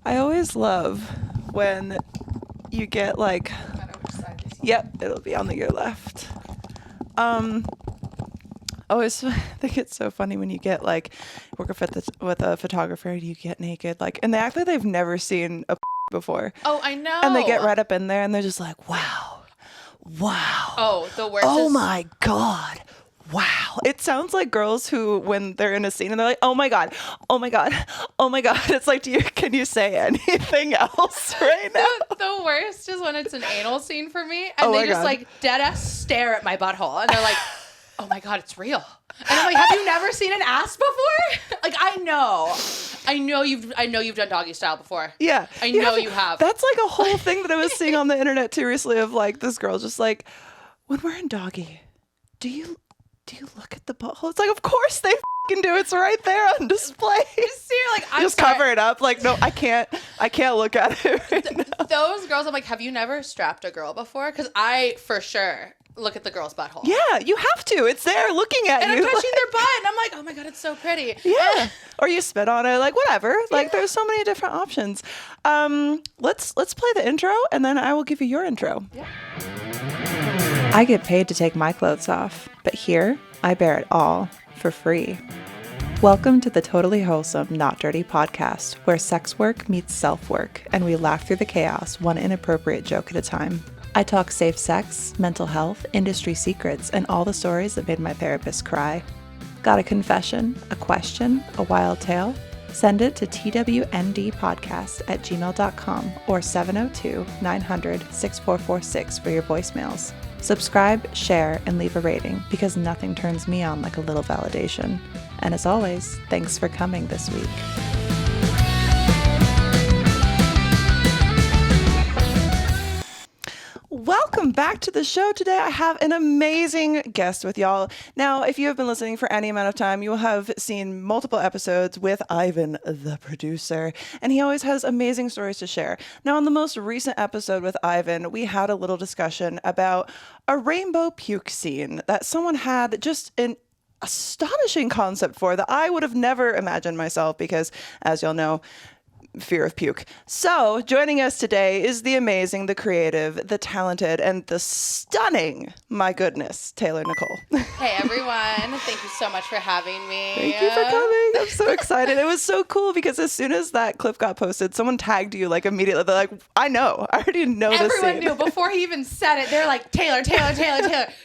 I always love when you get like, yep, it'll be on your left. Always think it's so funny when you get like work with a photographer and you get naked, like, and they act like they've never seen a before. Oh, I know. And they get right up in there and they're just like, wow. Oh, the worst. Oh my God. Wow. It sounds like girls who, when they're in a scene and they're like, oh my God. It's like, can you say anything else right now? The worst is when it's an anal scene for me and they just like dead ass stare at my butthole and they're like, oh my God, it's real. And I'm like, have you never seen an ass before? Like, I know you've done doggy style before. Yeah. I know you have. That's like a whole thing that I was seeing on the internet too recently of like this girl just like, when we're in doggy, do you look at the butthole? It's like, of course they fucking do. It's right there on display. See, like, I'm just cover it up. Like, no, I can't look at it right now. Those girls, I'm like, have you never strapped a girl before? Because I, for sure, look at the girl's butthole. Yeah, you have to. It's there looking at and you. And I'm touching their butt, and I'm like, oh my God, it's so pretty. Yeah. Or you spit on it, like whatever. Like there's so many different options. Let's play the intro, and then I will give you your intro. Yeah. I get paid to take my clothes off, but here I bear it all for free. Welcome to the Totally Wholesome, Not Dirty podcast, where sex work meets self-work, and we laugh through the chaos, one inappropriate joke at a time. I talk safe sex, mental health, industry secrets, and all the stories that made my therapist cry. Got a confession, a question, a wild tale? Send it to TWNDpodcast@gmail.com or 702-900-6446 for your voicemails. Subscribe, share, and leave a rating because nothing turns me on like a little validation. And as always, thanks for coming this week. Welcome back to the show. Today I have an amazing guest with y'all. Now, if you have been listening for any amount of time, you will have seen multiple episodes with Ivan, the producer, and he always has amazing stories to share. Now, in the most recent episode with Ivan, we had a little discussion about a rainbow puke scene that someone had just an astonishing concept for that I would have never imagined myself because, as y'all know, fear of puke. So joining us today is the amazing, the creative, the talented, and the stunning, my goodness, Taylor Nicole. Hey everyone, thank you so much for having me. Thank you for coming. I'm so excited. It was so cool because as soon as that clip got posted, someone tagged you like immediately. They're like, I already know this scene. Everyone knew before he even said it. They're like, Taylor.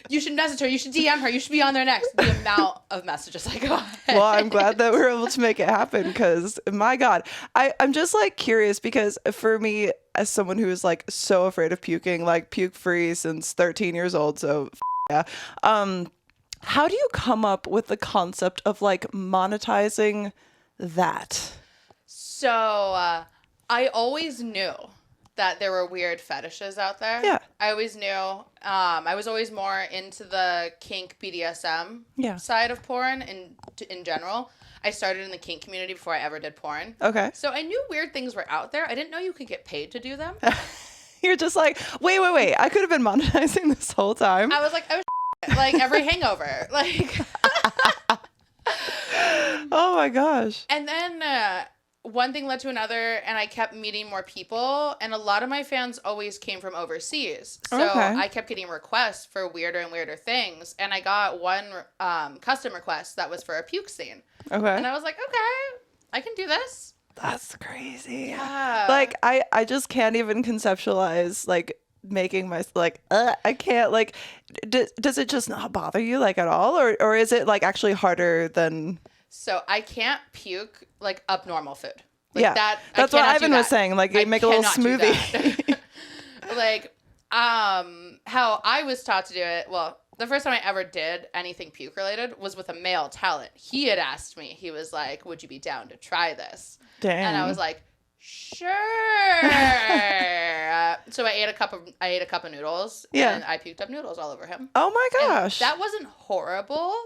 You should message her. You should DM her. You should be on there next. The amount of messages I got. Well, I'm glad that we were able to make it happen because my God, I'm just like curious because for me, as someone who is like so afraid of puking, like puke free since 13 years old. So yeah. How do you come up with the concept of like monetizing that? So I always knew that there were weird fetishes out there. Yeah. I always knew. I was always more into the kink BDSM side of porn in general. I started in the kink community before I ever did porn. Okay. So I knew weird things were out there. I didn't know you could get paid to do them. You're just like, wait. I could have been monetizing this whole time. I was like, oh, like every hangover. Like. Oh my gosh. And then one thing led to another, and I kept meeting more people, and a lot of my fans always came from overseas. So I kept getting requests for weirder and weirder things, and I got one custom request that was for a puke scene. Okay. And I was like, okay, I can do this. That's crazy. Yeah. Like, I just can't even conceptualize, like, making my, like, I can't, like, does it just not bother you, like, at all? Or is it, like, actually harder than... So I can't puke like up normal food. Like yeah, that's what Ivan was saying. Like you make a little smoothie. Like how I was taught to do it. Well, the first time I ever did anything puke related was with a male talent. He had asked me. He was like, "Would you be down to try this?" Damn. And I was like, "Sure." So I ate a cup of noodles. Yeah. And I puked up noodles all over him. Oh my gosh. And that wasn't horrible.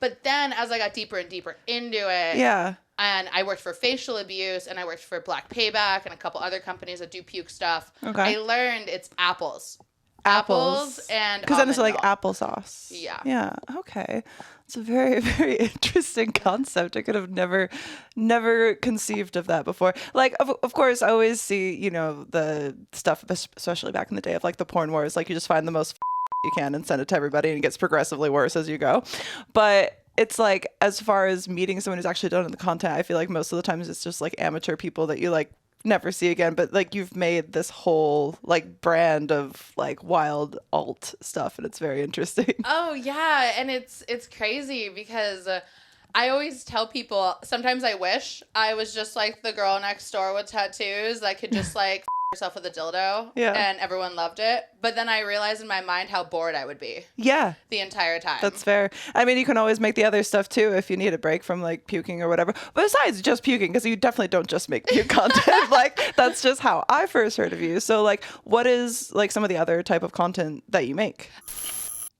But then as I got deeper and deeper into it, and I worked for Facial Abuse, and I worked for Black Payback and a couple other companies that do puke stuff, I learned it's apples. apples and because then it's like milk. applesauce. Yeah. Okay. It's a very, very interesting concept. I could have never conceived of that before. Like, of course, I always see, the stuff, especially back in the day of like the porn wars, like you just find the most you can and send it to everybody, and it gets progressively worse as you go. But it's like, as far as meeting someone who's actually done the content, I feel like most of the times it's just like amateur people that you like never see again, but like you've made this whole like brand of like wild alt stuff, and it's very interesting. Oh yeah, and it's crazy because I always tell people, sometimes I wish I was just like the girl next door with tattoos that could just like herself with a dildo, and everyone loved it. But then I realized in my mind how bored I would be. Yeah. The entire time. That's fair. I mean, you can always make the other stuff too if you need a break from like puking or whatever. But besides just puking, because you definitely don't just make puke content. Like, that's just how I first heard of you. So like, what is like some of the other type of content that you make?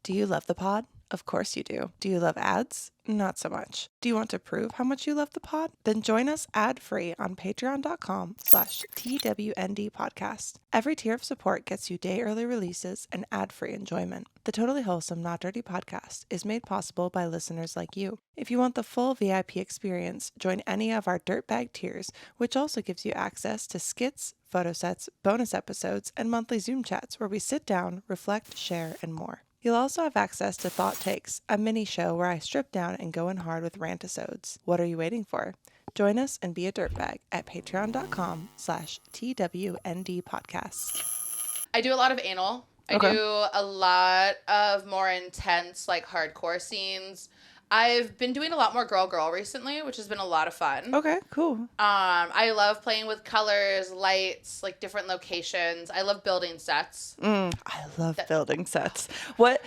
Do you love the pod? Of course you do. Do you love ads? Not so much. Do you want to prove how much you love the pod? Then join us ad-free on patreon.com/TWND podcast. Every tier of support gets you day early releases and ad-free enjoyment. The Totally Wholesome Not Dirty podcast is made possible by listeners like you. If you want the full VIP experience, join any of our dirtbag tiers, which also gives you access to skits, photo sets, bonus episodes, and monthly Zoom chats where we sit down, reflect, share, and more. You'll also have access to Thought Takes, a mini show where I strip down and go in hard with rantisodes. What are you waiting for? Join us and be a dirtbag at patreon.com/TWND podcast. I do a lot of anal. I do a lot of more intense, like hardcore scenes. I've been doing a lot more girl recently, which has been a lot of fun. Okay, cool. I love playing with colors, lights, like different locations. I love building sets. I love building sets. What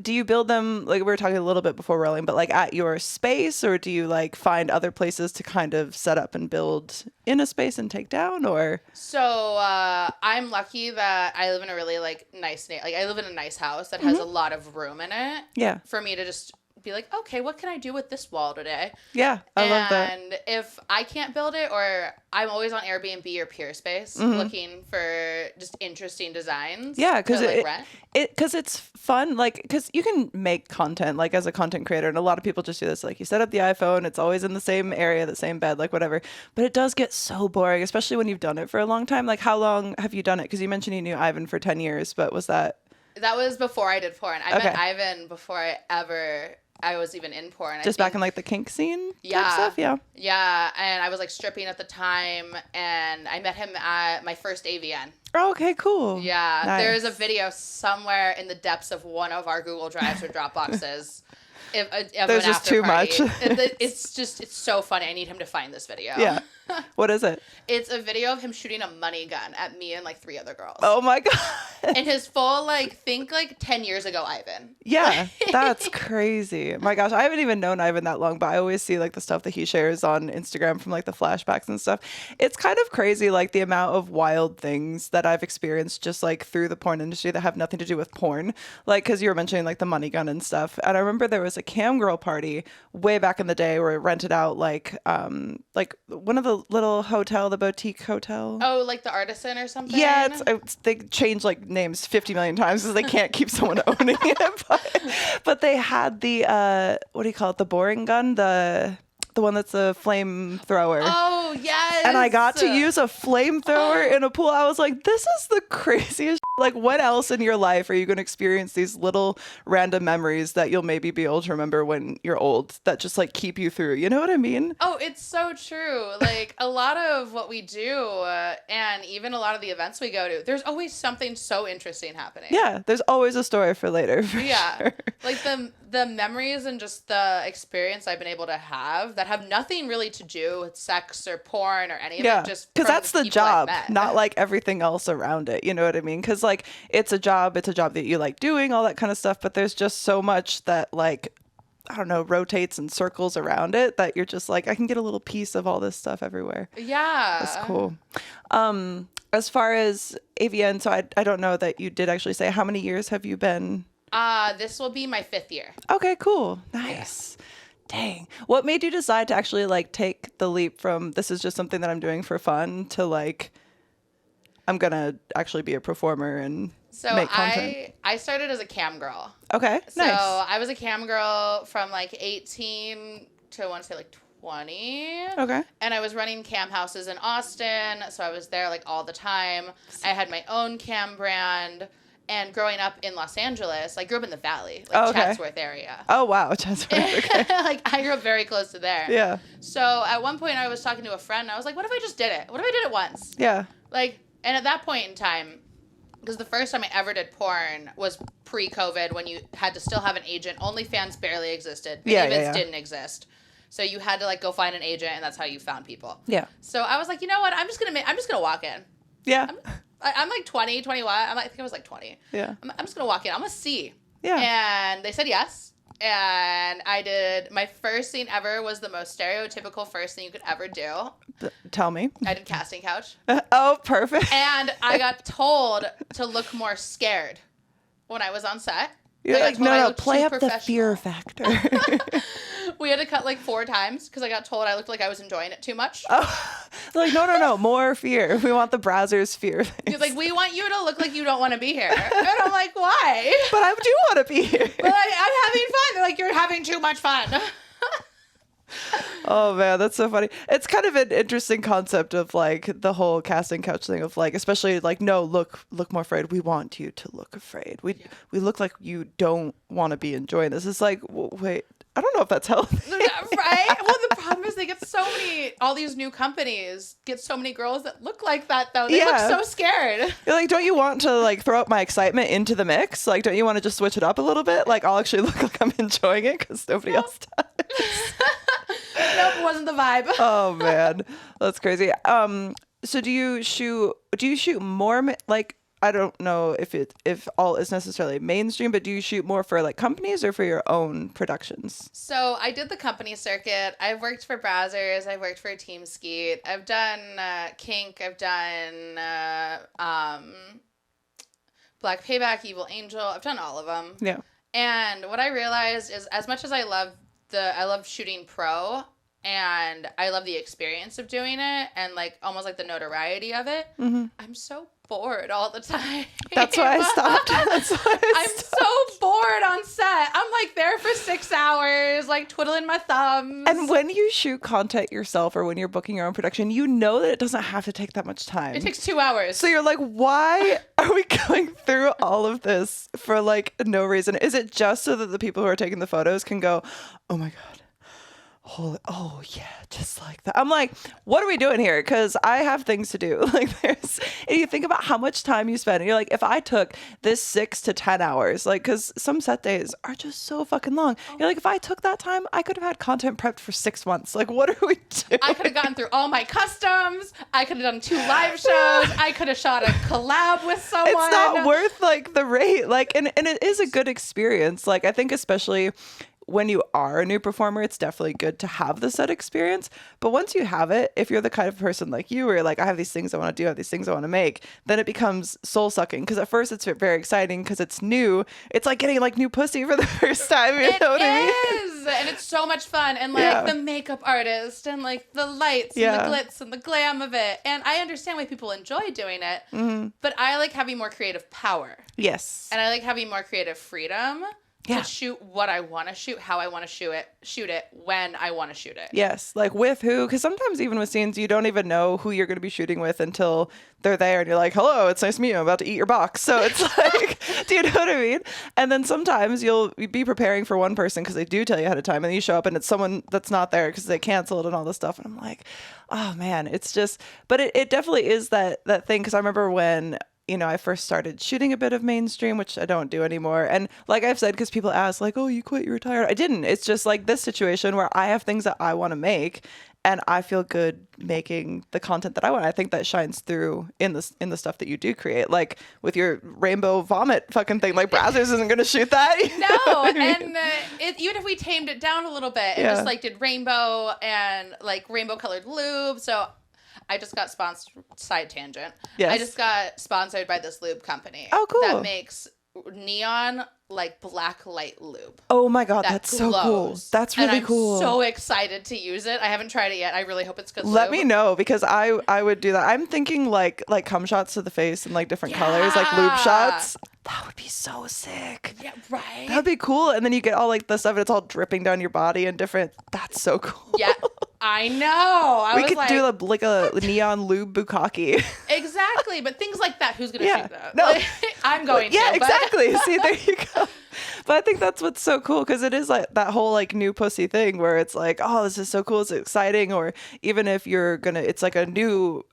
do you build them? Like we were talking a little bit before rolling, but like at your space, or do you like find other places to kind of set up and build in a space and take down, or? So I'm lucky that I live in a really like nice, like I live in a nice house that has a lot of room in it. Yeah. For me to just be like, okay, what can I do with this wall today? Yeah, I love that. And if I can't build it, or I'm always on Airbnb or Peerspace looking for just interesting designs. Yeah, because rent. It's fun, like, because you can make content, like, as a content creator, and a lot of people just do this, like, you set up the iPhone, it's always in the same area, the same bed, like, whatever, but it does get so boring, especially when you've done it for a long time. Like, how long have you done it? Because you mentioned you knew Ivan for 10 years, but was that? That was before I did porn. I met Ivan before I was even in porn. Just back in like the kink scene type stuff? Yeah. Yeah. And I was like stripping at the time, and I met him at my first AVN. Oh, okay, cool. Yeah. Nice. There's a video somewhere in the depths of one of our Google Drives or Dropboxes. There's just too much. It's so funny. I need him to find this video. Yeah. What is it? It's a video of him shooting a money gun at me and like 3 other girls. Oh my God. And his full, think 10 years ago Ivan. Yeah, that's crazy. My gosh, I haven't even known Ivan that long, but I always see like the stuff that he shares on Instagram from like the flashbacks and stuff. It's kind of crazy, like the amount of wild things that I've experienced just like through the porn industry that have nothing to do with porn. Like, because you were mentioning like the money gun and stuff. And I remember there was a cam girl party way back in the day where it rented out like one of the little the boutique hotel. Oh, like the Artisan or something? Yeah, they change like names 50 million times because they can't keep someone owning it. But they had the what do you call it? The boring gun, the one that's a flamethrower. Oh, yes. And I got to use a flamethrower in a pool. I was like, this is the craziest. Like, what else in your life are you going to experience these little random memories that you'll maybe be able to remember when you're old that just like keep you through? You know what I mean? Oh, it's so true. Like a lot of what we do and even a lot of the events we go to, there's always something so interesting happening. Yeah, there's always a story for later. Sure. Like the memories and just the experience I've been able to have that have nothing really to do with sex or porn or any of it. Just because that's the job, not like everything else around it. You know what I mean? Because like it's a job that you like doing, all that kind of stuff. But there's just so much that like, I don't know, rotates and circles around it that you're just like, I can get a little piece of all this stuff everywhere. Yeah. That's cool. As far as AVN, so I don't know that you did actually say, how many years have you been? This will be my 5th year. Okay, cool. Nice. Yeah. Dang. What made you decide to actually like take the leap from this is just something that I'm doing for fun to like, I'm going to actually be a performer and make content? I started as a cam girl. Okay, nice. So I was a cam girl from like 18 to I want to say like 20. Okay. And I was running cam houses in Austin, so I was there like all the time. I had my own cam brand. And growing up in Los Angeles, I grew up in the Valley, like Chatsworth area. Oh, wow. Chatsworth, okay. Like, I grew up very close to there. Yeah. So at one point I was talking to a friend, I was like, what if I just did it? What if I did it once? Yeah. Like, and at that point in time, because the first time I ever did porn was pre-COVID when you had to still have an agent. OnlyFans barely existed. Events didn't exist. So you had to like go find an agent, and that's how you found people. Yeah. So I was like, you know what? I'm just gonna walk in. Yeah. I'm like 20, 21. I think I was like 20. Yeah. I'm just going to walk in. I'm going to see. Yeah. And they said yes. And I did, my first scene ever was the most stereotypical first thing you could ever do. Tell me. I did casting couch. Oh, perfect. And I got told to look more scared when I was on set. You're like, no, play up the fear factor. We had to cut like 4 times because I got told I looked like I was enjoying it too much. Oh, like, no, more fear. We want the browser's fear. He's like, we want you to look like you don't want to be here. And I'm like, why? But I do want to be here. But like, I'm having fun. They're like, you're having too much fun. Oh man, that's so funny. It's kind of an interesting concept of like the whole casting couch thing of like, especially like, no, look more afraid. We want you to look afraid. We look like you don't want to be enjoying this. It's like, wait, I don't know if that's healthy. Right? Well, the problem is they get all these new companies get so many girls that look like that though. They look so scared. You're like, don't you want to like throw up my excitement into the mix? Like, don't you want to just switch it up a little bit? Like, I'll actually look like I'm enjoying it because nobody else does. Nope, it wasn't the vibe. Oh man, that's crazy. So do you shoot more like, I don't know if all is necessarily mainstream, but do you shoot more for like companies or for your own productions? So I did the company circuit. I've worked for Brazzers. I've worked for Team Skeet. I've done Kink. I've done Black Payback, Evil Angel. I've done all of them. Yeah. And what I realized is, as much as I love shooting pro, and I love the experience of doing it, and like almost like the notoriety of it, I'm so bored all the time. That's why I stopped. I'm so bored on set. I'm like there for 6 hours, like twiddling my thumbs. And when you shoot content yourself or when you're booking your own production, you know that it doesn't have to take that much time. It takes 2 hours. So you're like, why are we going through all of this for like no reason? Is it just so that the people who are taking the photos can go, oh my God. Oh yeah, just like that. I'm like, what are we doing here? Because I have things to do. Like and you think about how much time you spend. And you're like, if I took this 6 to 10 hours, like, because some set days are just so fucking long. You're like, if I took that time, I could have had content prepped for 6 months. Like, what are we doing? I could have gotten through all my customs. I could have done 2 live shows. I could have shot a collab with someone. It's not worth like the rate. Like, and it is a good experience. Like, I think especially when you are a new performer, it's definitely good to have the set experience. But once you have it, if you're the kind of person like you, where you're like, I have these things I want to do, I have these things I want to make, then it becomes soul sucking. Because at first it's very exciting because it's new. It's like getting like new pussy for the first time. You know what I mean? It is, and it's so much fun. And like the makeup artist and like the lights and the glitz and the glam of it. And I understand why people enjoy doing it, but I like having more creative power. Yes. And I like having more creative freedom. To shoot what I want to shoot, how I want to shoot it, when I want to shoot it. Yes, like with who, because sometimes even with scenes, you don't even know who you're going to be shooting with until they're there and you're like, hello, it's nice to meet you, I'm about to eat your box. So it's like, do you know what I mean? And then sometimes you'll be preparing for one person because they do tell you ahead of time, and then you show up and it's someone that's not there because they canceled and all this stuff. And I'm like, oh man, it's just, but it definitely is that thing, because I remember when I first started shooting a bit of mainstream, which I don't do anymore. And like I've said, because people ask like, oh, you quit, you retired. I didn't. It's just like this situation where I have things that I want to make and I feel good making the content that I want. I think that shines through in the stuff that you do create, like with your rainbow vomit fucking thing. Like Brazzers isn't going to shoot that. No. And even if we tamed it down a little bit and just like did rainbow and like rainbow colored lube. So I just got sponsored, side tangent. Yes. I just got sponsored by this lube company. Oh, cool. That makes neon like black light lube. Oh my God, that's so cool. That's really cool. I'm so excited to use it. I haven't tried it yet. I really hope it's good. Let me know, because I would do that. I'm thinking like cum shots to the face in like different colors, like lube shots. That would be so sick. Yeah, right. That'd be cool. And then you get all like the stuff and it's all dripping down your body and different. That's so cool. Yeah, I know. We could do like a neon lube bukkake. Exactly, but things like that. Who's gonna shoot that? No, like, I'm going to. Yeah, but... exactly. See, there you go. But I think that's what's so cool, because it is like that whole like new pussy thing where it's like, oh, this is so cool, it's exciting. Or even if it's like a new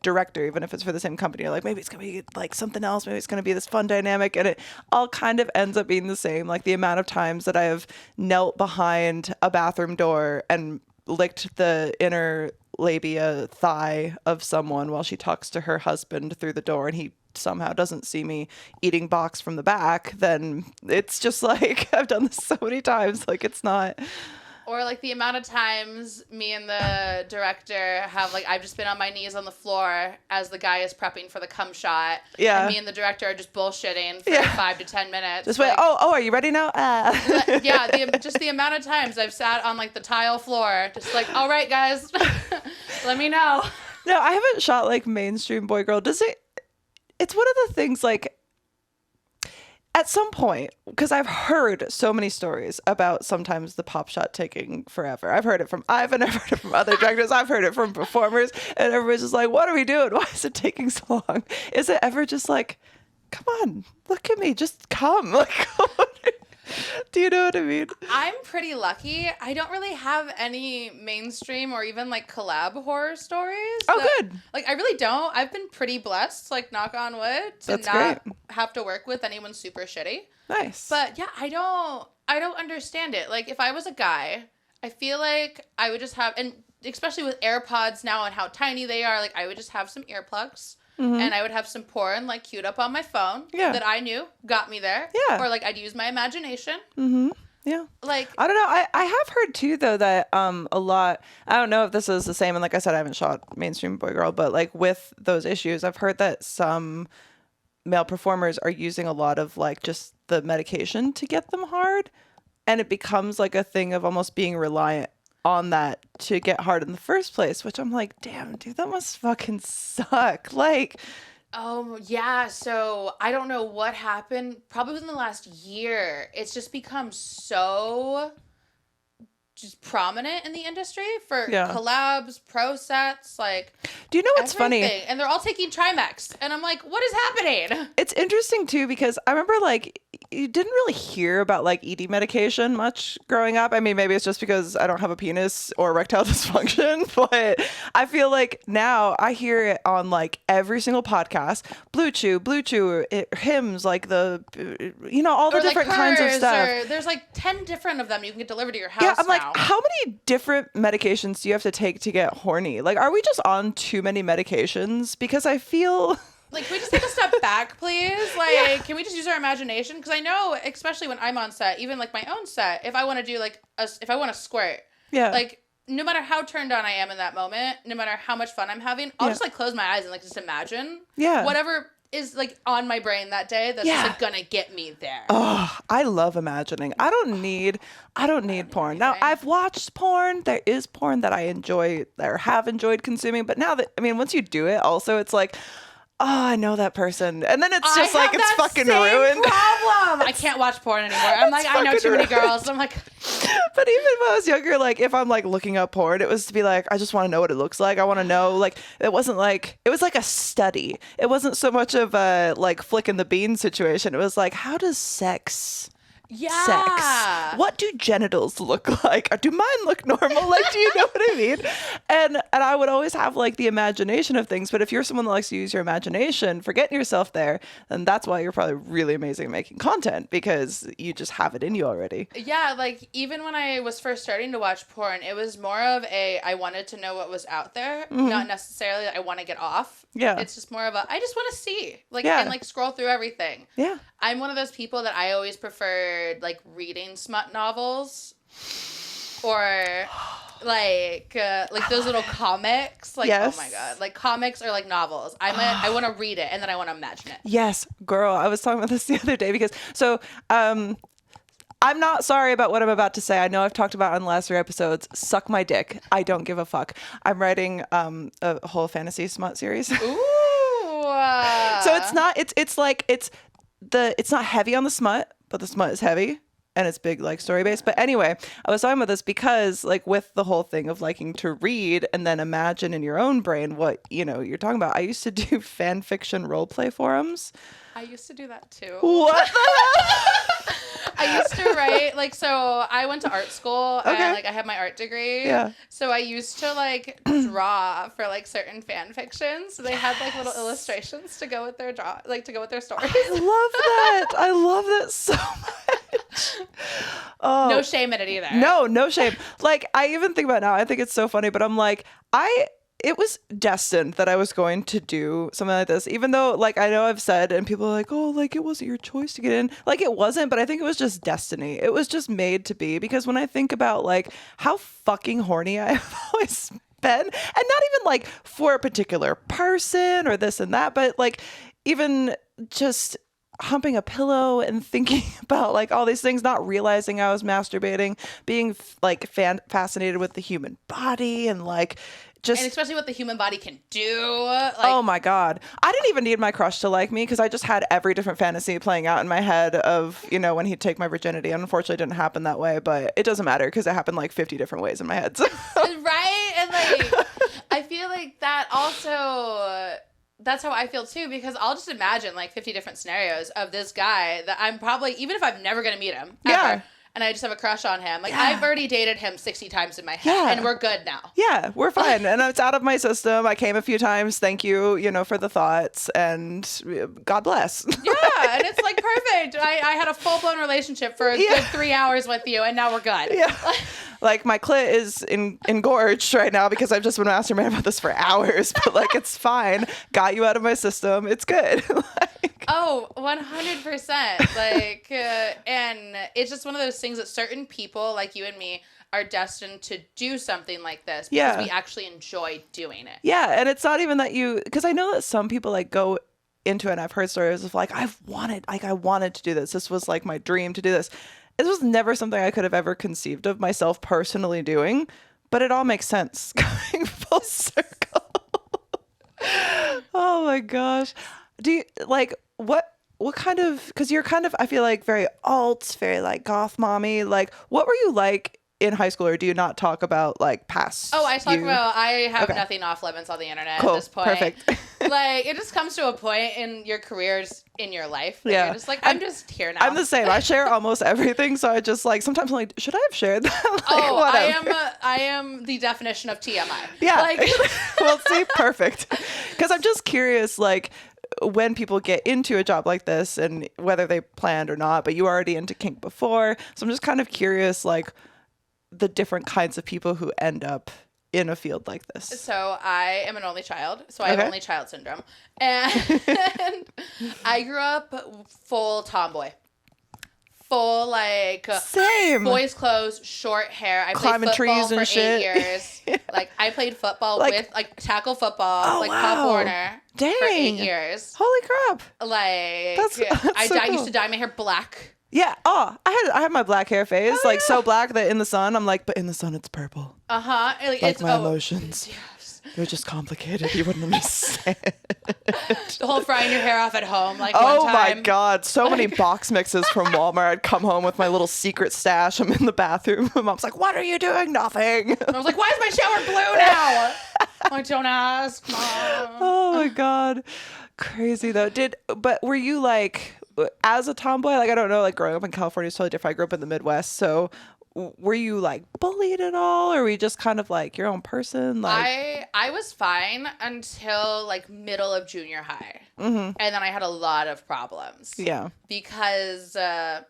director, even if it's for the same company, you're like, maybe it's gonna be like something else, maybe it's gonna be this fun dynamic, and it all kind of ends up being the same. Like the amount of times that I have knelt behind a bathroom door and licked the inner labia thigh of someone while she talks to her husband through the door, and he somehow doesn't see me eating box from the back, then it's just like, I've done this so many times, like it's not. Or like the amount of times me and the director have like, I've just been on my knees on the floor as the guy is prepping for the cum shot. Yeah. And me and the director are just bullshitting for 5 to 10 minutes. Just wait. Like, oh, are you ready now? Yeah. Just the amount of times I've sat on like the tile floor, just like, all right, guys, let me know. No, I haven't shot like mainstream boy girl. It's one of the things, like, at some point, because I've heard so many stories about sometimes the pop shot taking forever. I've heard it from Ivan, I've heard it from other directors, I've heard it from performers, and everybody's just like, what are we doing? Why is it taking so long? Is it ever just like, come on, look at me, just come. Like, do you know what I mean? I'm pretty lucky. I don't really have any mainstream or even like collab horror stories. Oh, good. Like I really don't. I've been pretty blessed, like knock on wood, to not have to work with anyone super shitty. Nice. But yeah, I don't understand it. Like if I was a guy, I feel like I would just have, and especially with AirPods now and how tiny they are, like I would just have some earplugs. Mm-hmm. And I would have some porn like queued up on my phone that I knew got me there. Yeah. Or like I'd use my imagination. Mm-hmm. Yeah. Like I don't know. I have heard too though that a lot, I don't know if this is the same, and like I said, I haven't shot mainstream boy girl, but like with those issues, I've heard that some male performers are using a lot of like just the medication to get them hard, and it becomes like a thing of almost being reliant on that to get hard in the first place, which I'm like, damn, dude, that must fucking suck. Like, oh yeah, so I don't know what happened, probably within the last year, it's just become so just prominent in the industry for collabs, pro sets, like, do you know what's funny? And they're all taking Trimex, and I'm like, what is happening? It's interesting too, because I remember like you didn't really hear about like ED medication much growing up. I mean, maybe it's just because I don't have a penis or erectile dysfunction, but I feel like now I hear it on like every single podcast. Blue Chew, Hims, like the, you know, all the different kinds of stuff. There's like 10 different of them you can get delivered to your house. Yeah, I'm like, how many different medications do you have to take to get horny? Like, are we just on too many medications? Because I feel like, can we just take a step back, please? Like, can we just use our imagination? Because I know, especially when I'm on set, even like my own set, if I want to do like, if I want to squirt, like, no matter how turned on I am in that moment, no matter how much fun I'm having, I'll just like close my eyes and like just imagine whatever is like on my brain that day that's just like gonna get me there. Oh, I love imagining. I don't need porn. Now, I've watched porn. There is porn that I enjoy or have enjoyed consuming, but now that, I mean, once you do it, also it's like, oh, I know that person. And then it's just like, it's fucking ruined. Problem. I can't watch porn anymore. I'm like, I know too many girls. I'm like, but even when I was younger, like if I'm like looking up porn, it was to be like, I just want to know what it looks like. I want to know, like, it wasn't like, it was like a study. It wasn't so much of a like flicking the bean situation. It was like, how does sex what do genitals look like? Or do mine look normal? Like, do you know what I mean? And I would always have like the imagination of things, but if you're someone that likes to use your imagination for getting yourself there, then that's why you're probably really amazing at making content, because you just have it in you already. Yeah, like even when I was first starting to watch porn, it was more of I wanted to know what was out there, not necessarily I want to get off. Yeah. It's just more of I just want to see, like, and like scroll through everything. Yeah. I'm one of those people that I always preferred like reading smut novels or like those little comics. Like, yes. Oh my God. Like comics or like novels. I want to read it and then I want to imagine it. Yes, girl. I was talking about this the other day because I'm not sorry about what I'm about to say. I know I've talked about it on the last 3 episodes. Suck my dick. I don't give a fuck. I'm writing a whole fantasy smut series. Ooh. So it's not it's not heavy on the smut, but the smut is heavy and it's big like story based. But anyway, I was talking about this because like with the whole thing of liking to read and then imagine in your own brain what you're talking about. I used to do fan fiction role play forums. I used to do that too. What the hell? I used to write, like, so I went to art school and, like, I have my art degree. Yeah. So I used to, like, draw for, like, certain fan fictions. So they had, like, little illustrations to go with their to go with their stories. I love that. I love that so much. Oh. No shame in it either. No shame. Like, I even think about it now, I think it's so funny, but I'm like, it was destined that I was going to do something like this, even though, like, I know I've said, and people are like, oh, like, it wasn't your choice to get in. Like, it wasn't, but I think it was just destiny. It was just made to be, because when I think about, like, how fucking horny I have always been, and not even, like, for a particular person or this and that, but, like, even just humping a pillow and thinking about, like, all these things, not realizing I was masturbating, being, like, fascinated with the human body and, like, just, and especially what the human body can do. Like, oh my God. I didn't even need my crush to like me because I just had every different fantasy playing out in my head of, when he'd take my virginity. And unfortunately, it didn't happen that way, but it doesn't matter because it happened like 50 different ways in my head. So. Right? And like, I feel like that also, that's how I feel too, because I'll just imagine like 50 different scenarios of this guy that I'm probably, even if I'm never going to meet him, ever, and I just have a crush on him. Like, I've already dated him 60 times in my head, and we're good now. Yeah, we're fine. And it's out of my system. I came a few times. Thank you, for the thoughts, and God bless. Yeah, and it's like perfect. I had a full-blown relationship for a good 3 hours with you, and now we're good. Yeah. Like, my clit is engorged right now because I've just been masturbating about this for hours, but, like, it's fine. Got you out of my system. It's good. Oh, 100%. Like, and it's just one of those things that certain people, like you and me, are destined to do something like this because we actually enjoy doing it. Yeah, and it's not even that because I know that some people, like, go into it, and I've heard stories of, like, I wanted to do this. This was, like, my dream to do this. This was never something I could have ever conceived of myself personally doing, but it all makes sense going full circle. Oh my gosh. Do you, like, what kind of, because you're kind of, I feel like very alt, very like goth mommy, like, what were you like in high school, or do you not talk about like past? Oh, I talk about, I have nothing off limits on the internet at this point. Perfect. Like, it just comes to a point in your careers, in your life, that you're just like, I'm just here now. I'm the same. I share almost everything, so I just like, sometimes I'm like, should I have shared that? Like, I am the definition of TMI. Yeah. Like, well, see, perfect. Because I'm just curious, like, when people get into a job like this and whether they planned or not, but you were already into kink before. So I'm just kind of curious, like, the different kinds of people who end up in a field like this. So I am an only child, so I have only child syndrome. And I grew up full tomboy. Full, like, same boys' clothes, short hair. I climbing played football trees and for shit. 8 years. Like, I played football with, like, tackle football, like, Pop Warner. Dang. For 8 years. Holy crap. Like, that's I used to dye my hair black. Yeah. Oh, I had my black hair phase, like, so black that in the sun, I'm like, but in the sun, it's purple. Uh-huh. Like my emotions. Yes. They're just complicated. You wouldn't understand. The whole frying your hair off at home, like, oh one time. My God. So many box mixes from Walmart. I'd come home with my little secret stash. I'm in the bathroom. My mom's like, what are you doing? Nothing. And I was like, why is my shower blue now? I'm like, don't ask, Mom. Oh my God. Crazy though. But were you like, as a tomboy, like, I don't know, like, growing up in California is totally different. I grew up in the Midwest. So were you like bullied at all, or were you just kind of like your own person? Like, I was fine until like middle of junior high. Mm-hmm. And then I had a lot of problems. Yeah. Because I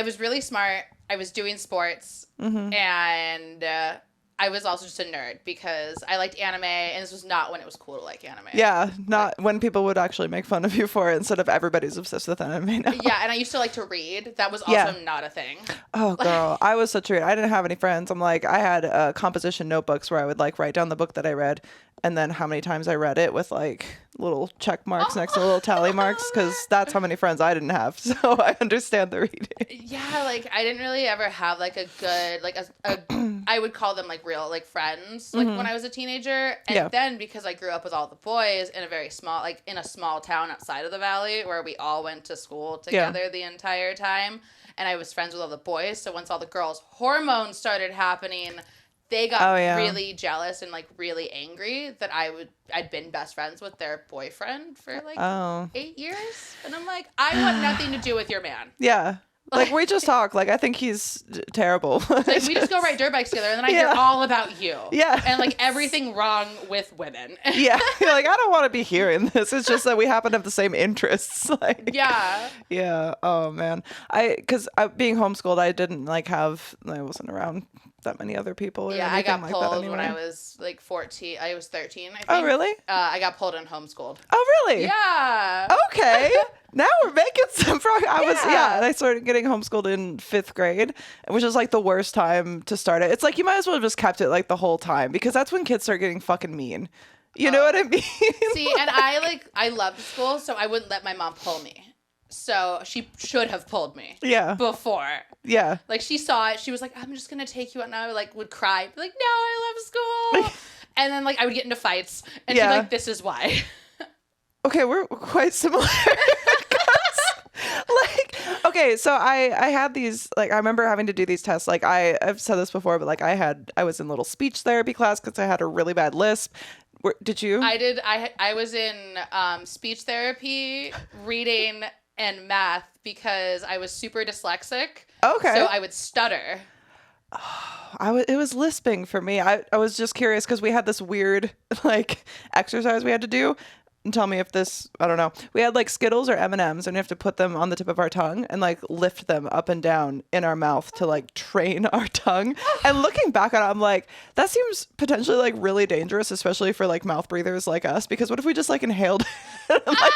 was really smart. I was doing sports. Mm-hmm. And I was also just a nerd because I liked anime, and this was not when it was cool to like anime. Yeah, not when people would actually make fun of you for it instead of everybody's obsessed with anime now. Yeah, and I used to like to read. That was also not a thing. Oh, girl. I was such a reader. I didn't have any friends. I'm like, I had composition notebooks where I would like write down the book that I read and then how many times I read it with like little check marks next to little tally marks because that's how many friends I didn't have. So I understand the reading. Yeah, like I didn't really ever have like a good, like a I would call them like real like friends like when I was a teenager. And then because I grew up with all the boys in a very small, like in a small town outside of the valley where we all went to school together the entire time. And I was friends with all the boys. So once all the girls' hormones started happening, they got really jealous and like really angry that I'd been best friends with their boyfriend for like 8 years. And I'm like, I want nothing to do with your man. Yeah. Like we just talk. Like I think he's terrible. Like we just go ride dirt bikes together, and then I hear all about you. Yeah. And like everything wrong with women. Yeah. You're like, I don't want to be hearing this. It's just that we happen to have the same interests. Like. Yeah. Yeah. Oh man. Because being homeschooled, I wasn't around that many other people. Yeah, I got like pulled that anyway. when I was like 14. I was 13, I think. Oh, really? I got pulled and homeschooled. Oh, really? Yeah. Okay. Now we're making some progress. And I started getting homeschooled in 5th grade, which is like the worst time to start it. It's like you might as well have just kept it like the whole time because that's when kids start getting fucking mean. You know what I mean? See, and I loved school, so I wouldn't let my mom pull me. So she should have pulled me. Yeah. Before. Yeah. Like she saw it. She was like, I'm just going to take you out. And I like would cry. Be like, no, I love school. And then like I would get into fights. And she'd be like, this is why. Okay, we're quite similar. Like, okay, so I had these, like, I remember having to do these tests. Like, I've said this before, but like I was in little speech therapy class because I had a really bad lisp. Did you? I did. I was in speech therapy, reading, and math because I was super dyslexic. Okay. So I would stutter. It was lisping for me. I was just curious because we had this weird like exercise we had to do. And tell me if this, I don't know. We had like Skittles or M&Ms and we have to put them on the tip of our tongue and like lift them up and down in our mouth to like train our tongue. And looking back on it, I'm like, that seems potentially like really dangerous, especially for like mouth breathers like us. Because what if we just like inhaled it and like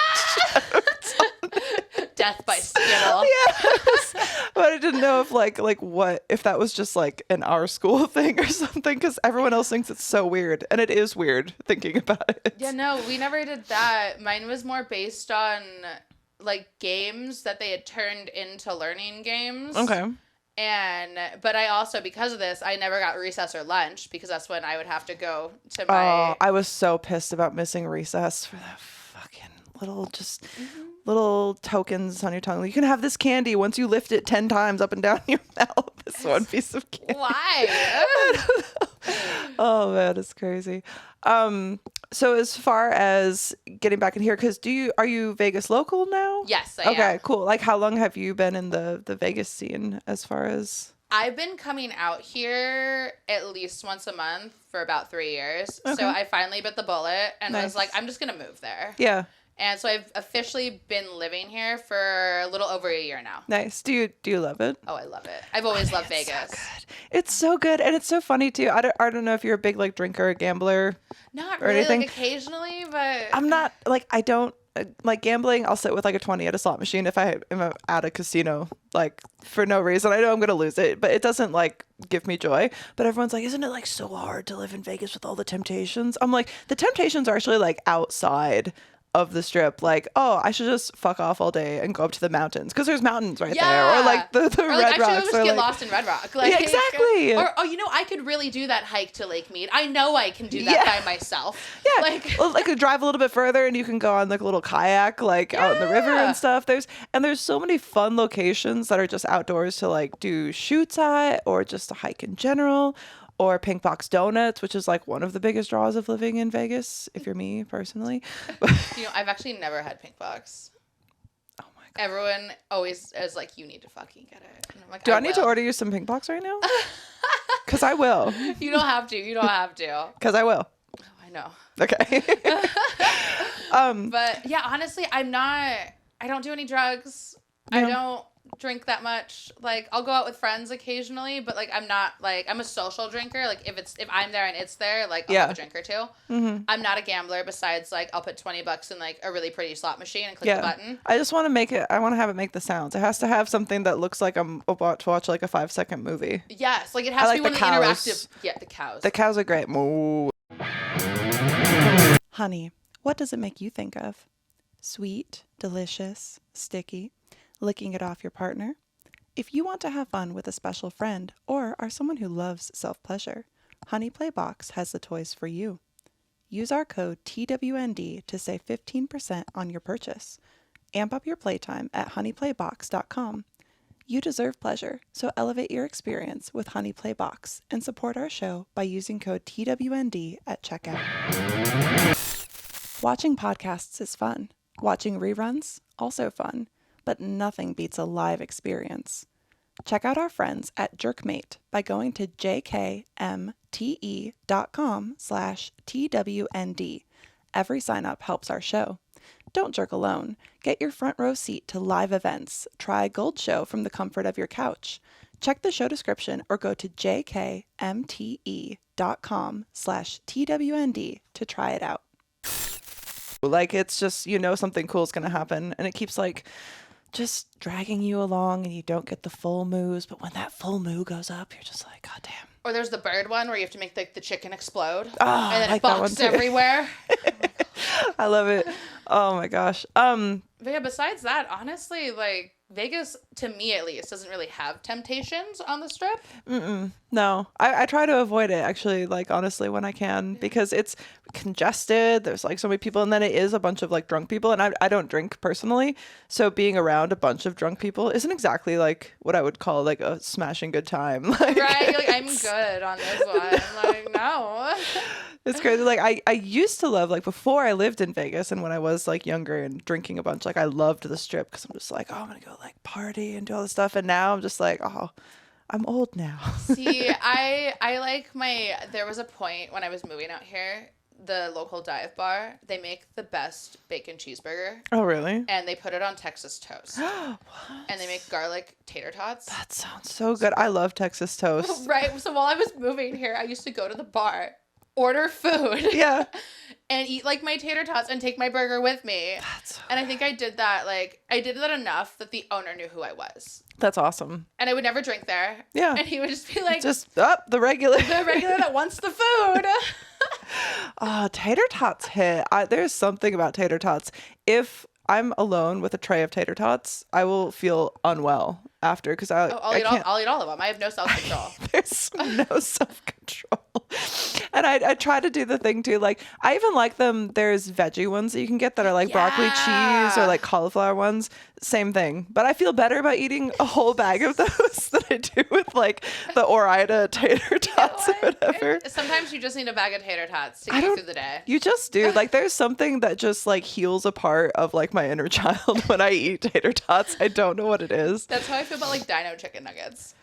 Death by Skittle. Yes. But I didn't know if like what if that was just like an our school thing or something because everyone else thinks it's so weird and it is weird thinking about it. Yeah, no, we never did that. Mine was more based on like games that they had turned into learning games. Okay. But I also, because of this, I never got recess or lunch because that's when I would have to go to my. Oh, I was so pissed about missing recess for that fucking little tokens on your tongue. You can have this candy once you lift it 10 times up and down your mouth. This one piece of candy. Why? Oh man, it's crazy. So as far as getting back in here, because are you Vegas local now? Yes, I am. Okay, cool. Like how long have you been in the Vegas scene as far as? I've been coming out here at least once a month for about 3 years. Okay. So I finally bit the bullet and Nice. was like, I'm just going to move there. Yeah. And so I've officially been living here for a little over a year now. Nice. Do you love it? Oh, I love it. I've always loved Vegas. So good. It's so good and it's so funny too. I don't know if you're a big like drinker or gambler. Not or really, anything. like occasionally, but I'm not like I don't like gambling. I'll sit with like a 20 at a slot machine if I am at a casino like for no reason. I know I'm gonna lose it, but it doesn't like give me joy. But everyone's like, isn't it like so hard to live in Vegas with all the temptations? I'm like, the temptations are actually like outside of the strip. Like, oh, I should just fuck off all day and go up to the mountains because there's mountains right there, or like the or Red like, Rocks. Actually, just get lost in Red Rock. Like, yeah, exactly. Or I could really do that hike to Lake Mead. I know I can do that by myself. Yeah, like drive a little bit further and you can go on like a little kayak like out in the river and stuff. There's so many fun locations that are just outdoors to like do shoots at or just to hike in general. Or Pink Box Donuts, which is like one of the biggest draws of living in Vegas, if you're me personally. I've actually never had Pink Box. Oh my God. Everyone always is like, you need to fucking get it. And I'm like, Do I need to order you some Pink Box right now? Because I will. You don't have to. You don't have to. Because I will. Oh, I know. Okay. But yeah, honestly, I don't do any drugs. Yeah. I don't drink that much. Like, I'll go out with friends occasionally, but like I'm not like I'm a social drinker. Like if I'm there and it's there, like I'll have a drink or two. Mm-hmm. I'm not a gambler. Besides, like I'll put $20 in like a really pretty slot machine and click the button. I just want to make it. I want to have it make the sounds. It has to have something that looks like I'm about to watch like a 5-second movie. Yes, like it has to be one of the interactive. Yeah, the cows. The cows are great. Moo. Honey, what does it make you think of? Sweet, delicious, sticky, licking it off your partner? If you want to have fun with a special friend or are someone who loves self-pleasure, Honey Playbox has the toys for you. Use our code TWND to save 15% on your purchase. Amp up your playtime at honeyplaybox.com. You deserve pleasure, so elevate your experience with Honey Playbox and support our show by using code TWND at checkout. Watching podcasts is fun. Watching reruns, also fun, but nothing beats a live experience. Check out our friends at Jerkmate by going to jkmte.com/TWND. Every sign up helps our show. Don't jerk alone. Get your front row seat to live events. Try Gold Show from the comfort of your couch. Check the show description or go to jkmte.com/TWND to try it out. Like, it's just, something cool is going to happen, and it keeps like just dragging you along and you don't get the full moves, but when that full moo goes up, you're just like, God damn. Or there's the bird one where you have to make the chicken explode. Oh, and then like it boxes everywhere. I love it. Oh my gosh. But yeah, besides that, honestly, like Vegas, to me at least, doesn't really have temptations on the strip. No, I try to avoid it actually, like honestly, when I can, because it's congested. There's like so many people, and then it is a bunch of like drunk people, and I don't drink personally, so being around a bunch of drunk people isn't exactly like what I would call like a smashing good time. Like, right? You're like, I'm good on this one. Like, no. It's crazy. Like I used to love, like before I lived in Vegas and when I was like younger and drinking a bunch, like I loved the strip because I'm just like, oh, I'm gonna go like party and do all this stuff. And now I'm just like, oh, I'm old now. See, I like there was a point when I was moving out here, the local dive bar, they make the best bacon cheeseburger. Oh, really? And they put it on Texas toast. What? And they make garlic tater tots. That sounds so good. I love Texas toast. Right. So while I was moving here, I used to go to the bar, order food. Yeah. And eat like my tater tots and take my burger with me. That's so and I think I did that enough that the owner knew who I was. That's awesome. And I would never drink there. Yeah. And he would just be like, just up the regular. The regular that wants the food. Oh, tater tots hit. There's something about tater tots. If I'm alone with a tray of tater tots, I will feel unwell after because I'll eat all of them. I have no self-control. There's no self-control. And I try to do the thing too. Like I even like them. There's veggie ones that you can get that are like broccoli cheese or like cauliflower ones. Same thing. But I feel better about eating a whole bag of those than I do with like the Ore-Ida tater tots or whatever. Sometimes you just need a bag of tater tots to get you through the day. You just do. Like there's something that just like heals a part of like my inner child when I eat tater tots. I don't know what it is. That's how I feel about like dino chicken nuggets.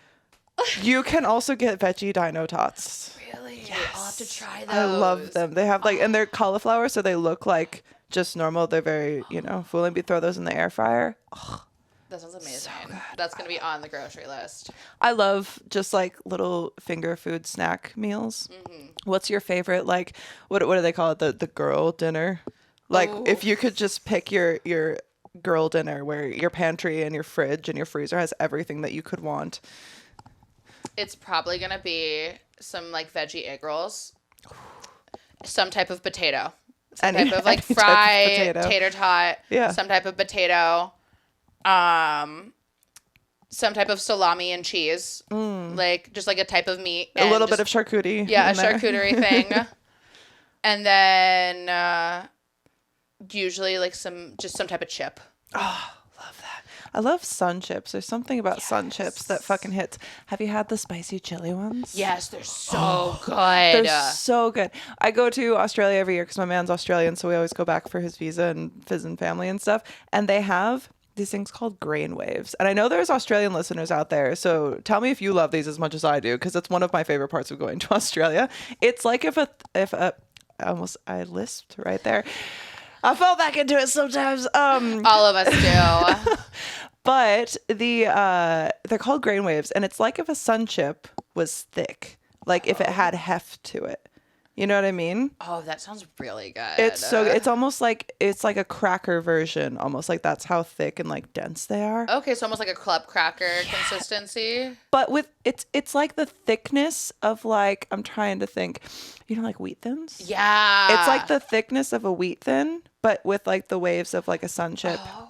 You can also get veggie dino tots. Really? Yes. I'll have to try those. I love them. They have like, and they're cauliflower, so they look like just normal. They're very, fooling. We throw those in the air fryer. Oh, that sounds amazing. So that's going to be on the grocery list. I love just like little finger food snack meals. Mm-hmm. What's your favorite, like, what do they call it? The girl dinner? Like, if you could just pick your girl dinner where your pantry and your fridge and your freezer has everything that you could want. It's probably going to be some like veggie egg rolls, some type of potato, some type of like fried tater tot, some type of potato, some type of salami and cheese, like just like a type of meat. A little bit of charcuterie. Yeah, a charcuterie thing. And then usually like some type of chip. Oh, love that. I love sun chips. There's something about sun chips that fucking hits. Have you had the spicy chili ones? Yes, they're so good. They're so good. I go to Australia every year because my man's Australian, so we always go back for his visa and visit family and stuff. And they have these things called grain waves. And I know there's Australian listeners out there, so tell me if you love these as much as I do, because it's one of my favorite parts of going to Australia. It's like if I lisped right there. I fall back into it sometimes. All of us do. But they're called grain waves, and it's like if a sun chip was thick, like if it had heft to it. You know what I mean? Oh, that sounds really good. It's almost like it's like a cracker version, almost like that's how thick and like dense they are. Okay, so almost like a club cracker consistency. But with it's like the thickness of like, I'm trying to think, like wheat thins? Yeah. It's like the thickness of a wheat thin, but with like the waves of like a sun chip. Oh.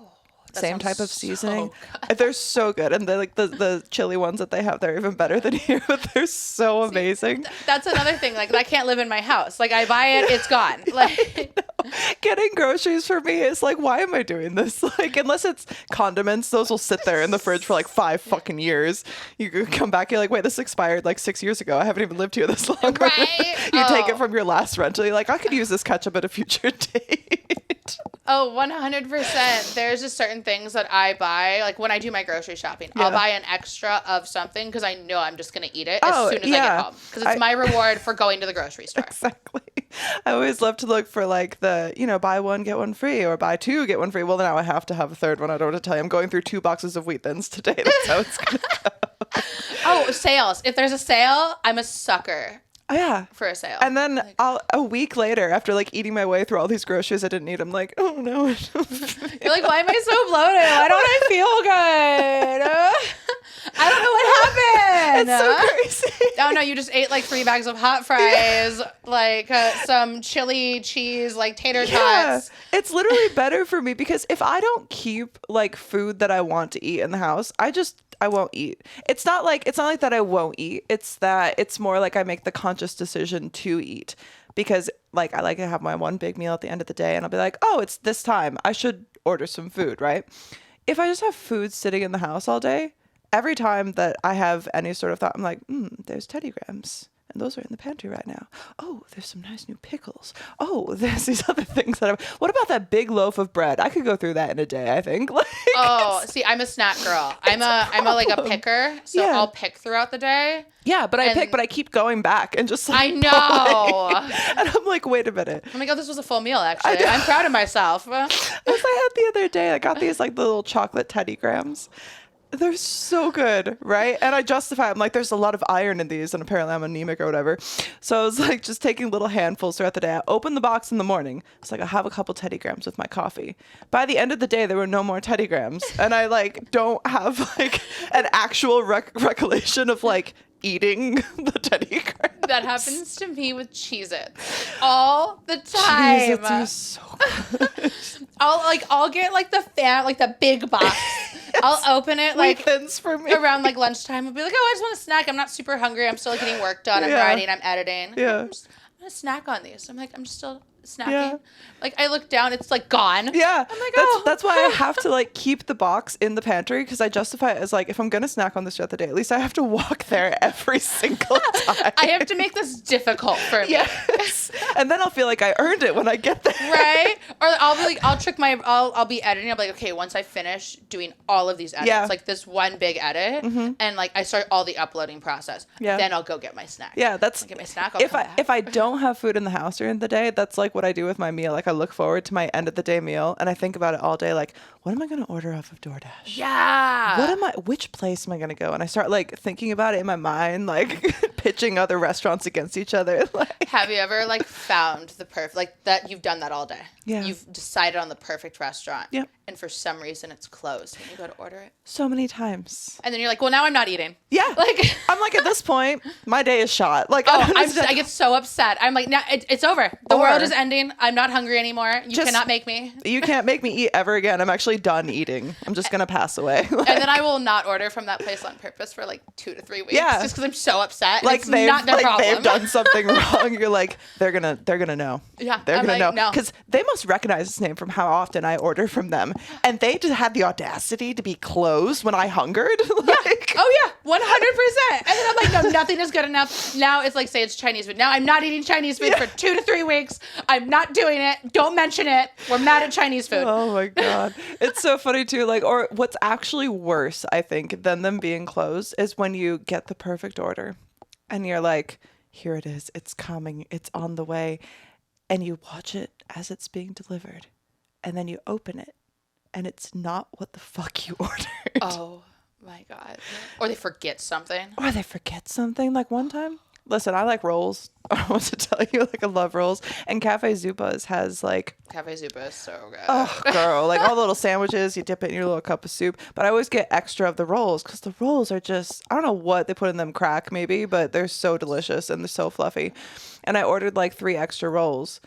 Same type of seasoning. They're so good. And they're like the chili ones that they have, they're even better than here, but they're so amazing. That's another thing. Like, that can't live in my house. Like, I buy it, it's gone. Like, getting groceries for me is like, why am I doing this? Like, unless it's condiments, those will sit there in the fridge for like 5 fucking years. You come back, you're like, wait, this expired like 6 years ago. I haven't even lived here this long. Right? You take it from your last rental. You're like, I could use this ketchup at a future date. Oh, 100%. There's just certain things that I buy. Like, when I do my grocery shopping, I'll buy an extra of something because I know I'm just going to eat it as soon as I get home. Because it's my reward for going to the grocery store. Exactly. I always love to look for like the, buy one, get one free, or buy two, get one free. Well, now I have to have a third one. I don't want to tell you. I'm going through 2 boxes of wheat thins today. That's how it's going to go. Oh, sales. If there's a sale, I'm a sucker. Oh, yeah. For a sale. And then a week later, after like eating my way through all these groceries I didn't need, I'm like, oh no. You're like, why am I so bloated? Why don't I feel good? I don't know what happened. It's so crazy. Oh no, you just ate like 3 bags of hot fries, like some chili cheese, like tater tots. It's literally better for me because if I don't keep like food that I want to eat in the house, I won't eat. It's not like that I won't eat. It's that it's more like I make the conscious decision to eat because like I like to have my one big meal at the end of the day and I'll be like, oh, it's this time. I should order some food, right? If I just have food sitting in the house all day, every time that I have any sort of thought, I'm like, there's Teddy Grahams. And those are in the pantry right now. Oh, there's some nice new pickles. Oh, there's these other things what about that big loaf of bread? I could go through that in a day, I think. Like, see, I'm a snack girl. I'm a picker. So I'll pick throughout the day. Yeah, but I pick, but I keep going back and just like, I know. And I'm like, wait a minute. Oh my God, this was a full meal, actually. I'm proud of myself. As I had the other day, I got these like little chocolate Teddy Grahams. They're so good, right? And I justify it. I'm like, there's a lot of iron in these, and apparently I'm anemic or whatever. So I was like just taking little handfuls throughout the day. I opened the box in the morning. It's like, I'll have a couple Teddy Grahams with my coffee. By the end of the day, there were no more Teddy Grahams. And I like don't have like an actual recollection of like eating the Teddy Grahams. That happens to me with Cheez-Its all the time. Cheez-Its are so good. I'll get like the big box. I'll open it like thins for me. Around like lunchtime. I'll be like, oh, I just want a snack. I'm not super hungry. I'm still getting work done. I'm writing. I'm editing. Yeah. I'm gonna snack on these. I'm like, I'm just still snacking. Yeah. Like I look down, it's like gone. Yeah. I'm like, that's why I have to like keep the box in the pantry because I justify it as like if I'm gonna snack on this throughout the day, at least I have to walk there every single time. I have to make this difficult for me. Yes. And then I'll feel like I earned it when I get there. Right? Or I'll be like, I'll be editing. I'll be like, okay, once I finish doing all of these edits, like this one big edit, and like I start all the uploading process, then I'll go get my snack. Yeah, I'll get my snack. If I don't have food in the house during the day, that's like what I do with my meal. Like I look forward to my end of the day meal and I think about it all day. Like, what am I going to order off of DoorDash? Yeah. Which place am I going to go? And I start like thinking about it in my mind, like pitching other restaurants against each other. Like, have you ever like found the perfect, like that you've done that all day? Yeah. You've decided on the perfect restaurant. Yep. And for some reason it's closed and you go to order it. So many times. And then you're like, well, now I'm not eating. Yeah. Like I'm like, at this point, my day is shot. Like, I get so upset. I'm like, now it's over. The world is ending. I'm not hungry anymore. You cannot make me. You can't make me eat ever again. I'm actually done eating. I'm just going to pass away. Like, and then I will not order from that place on purpose for like 2 to 3 weeks. Yeah. Just because I'm so upset. Like it's not their problem. They've done something wrong. You're like, they're gonna know. Yeah. They're I'm gonna like, know. no. Because they must recognize this name from how often I order from them. And they just had the audacity to be closed when I hungered. Like, oh yeah, 100%. And then I'm like, no, nothing is good enough. Now it's like, say it's Chinese food. Now I'm not eating Chinese food for 2 to 3 weeks. I'm not doing it. Don't mention it. We're mad at Chinese food. Oh my God. It's so funny too. Like, or what's actually worse, I think, than them being closed is when you get the perfect order and you're like, here it is. It's coming. It's on the way. And you watch it as it's being delivered. And then you open it and it's not what the fuck you ordered. Oh my God. Or they forget something. Like one time. Listen, I like rolls. I don't want to tell you, like I love rolls. And Cafe Zupas has like... Cafe Zupa is so good. Oh, girl. Like all the little sandwiches, you dip it in your little cup of soup. But I always get extra of the rolls because the rolls are just... I don't know what they put in them, crack maybe, but they're so delicious and they're so fluffy. And I ordered like 3 extra rolls.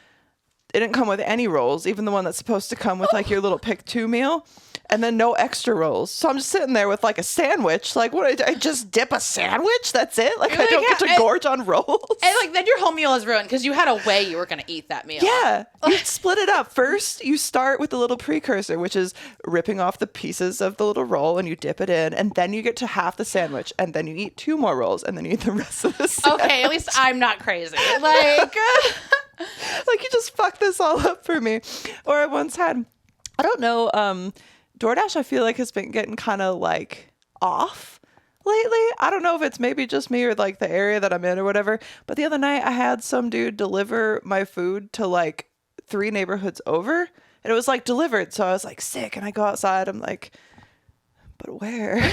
It didn't come with any rolls, even the one that's supposed to come with like your little pick 2 meal. And then no extra rolls. So I'm just sitting there with like a sandwich. Like, what? I just dip a sandwich? That's it? Like, I don't get to gorge on rolls? And like, then your whole meal is ruined because you had a way you were going to eat that meal. Yeah. You split it up. First, you start with the little precursor, which is ripping off the pieces of the little roll and you dip it in. And then you get to half the sandwich. And then you eat 2 more rolls. And then you eat the rest of the sandwich. Okay, at least I'm not crazy. Like... like, you just fucked this all up for me. Or I once had... I don't know... DoorDash, I feel like, has been getting kind of like off lately. I don't know if it's maybe just me or like the area that I'm in or whatever. But the other night I had some dude deliver my food to like 3 neighborhoods over. And it was like delivered. So I was like sick. And I go outside. I'm like, but where?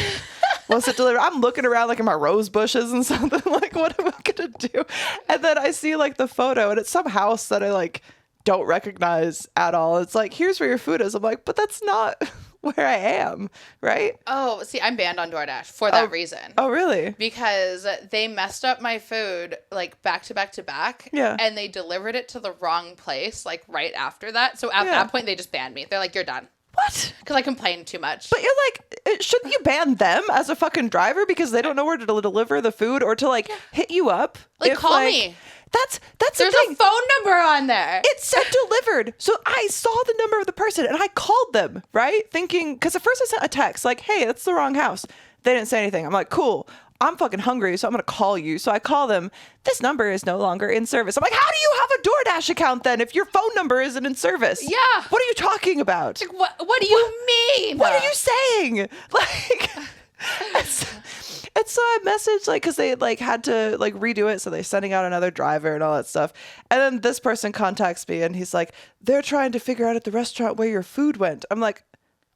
Was it delivered? I'm looking around like in my rose bushes and something. Like, what am I going to do? And then I see like the photo and it's some house that I like don't recognize at all. It's like, here's where your food is. I'm like, but that's not where I am, right? Oh, see, I'm banned on DoorDash for that reason. Oh, really? Because they messed up my food like back to back to back. Yeah. And they delivered it to the wrong place like right after that. So at that point, they just banned me. They're like, you're done. What? Because I complained too much. But you're like, shouldn't you ban them as a fucking driver because they don't know where to deliver the food or to like hit you up? Like, call me. That's There's the thing. A phone number on there. It said delivered. So I saw the number of the person and I called them, right? Thinking, because at first I sent a text like, hey, that's the wrong house. They didn't say anything. I'm like, cool. I'm fucking hungry, so I'm going to call you. So I call them. This number is no longer in service. I'm like, how do you have a DoorDash account then if your phone number isn't in service? Yeah. What are you talking about? Like, what do you mean? What are you saying? Like... And so I messaged, like, because they, like, had to, like, redo it. So they're sending out another driver and all that stuff. And then this person contacts me and he's like, they're trying to figure out at the restaurant where your food went. I'm like,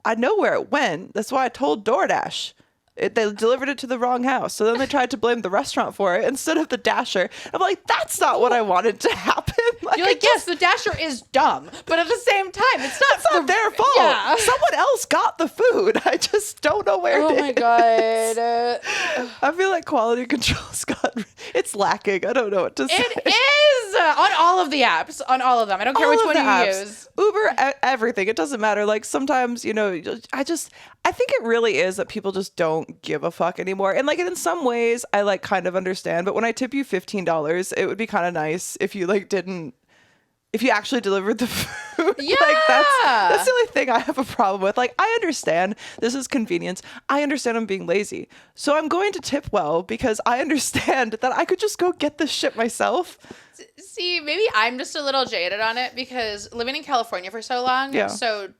I know where it went. That's why I told DoorDash. They delivered it to the wrong house. So then they tried to blame the restaurant for it instead of the Dasher. I'm like, that's not what I wanted to happen. Like, you're like, yes, the Dasher is dumb. But at the same time, it's not their fault. Yeah. Someone else got the food. I just don't know where it is. Oh, my God. I feel like quality control's it's lacking. I don't know what to say. It is on all of the apps, on all of them. I don't care which one you use. Uber, everything. It doesn't matter. Like sometimes, you know, I think it really is that people just don't give a fuck anymore. And like in some ways, I like kind of understand. But when I tip you $15, it would be kind of nice if you like if you actually delivered the food. Yeah. Like that's the only thing I have a problem with. Like I understand this is convenience. I understand I'm being lazy. So I'm going to tip well because I understand that I could just go get this shit myself. See, maybe I'm just a little jaded on it because living in California for so long. Yeah. So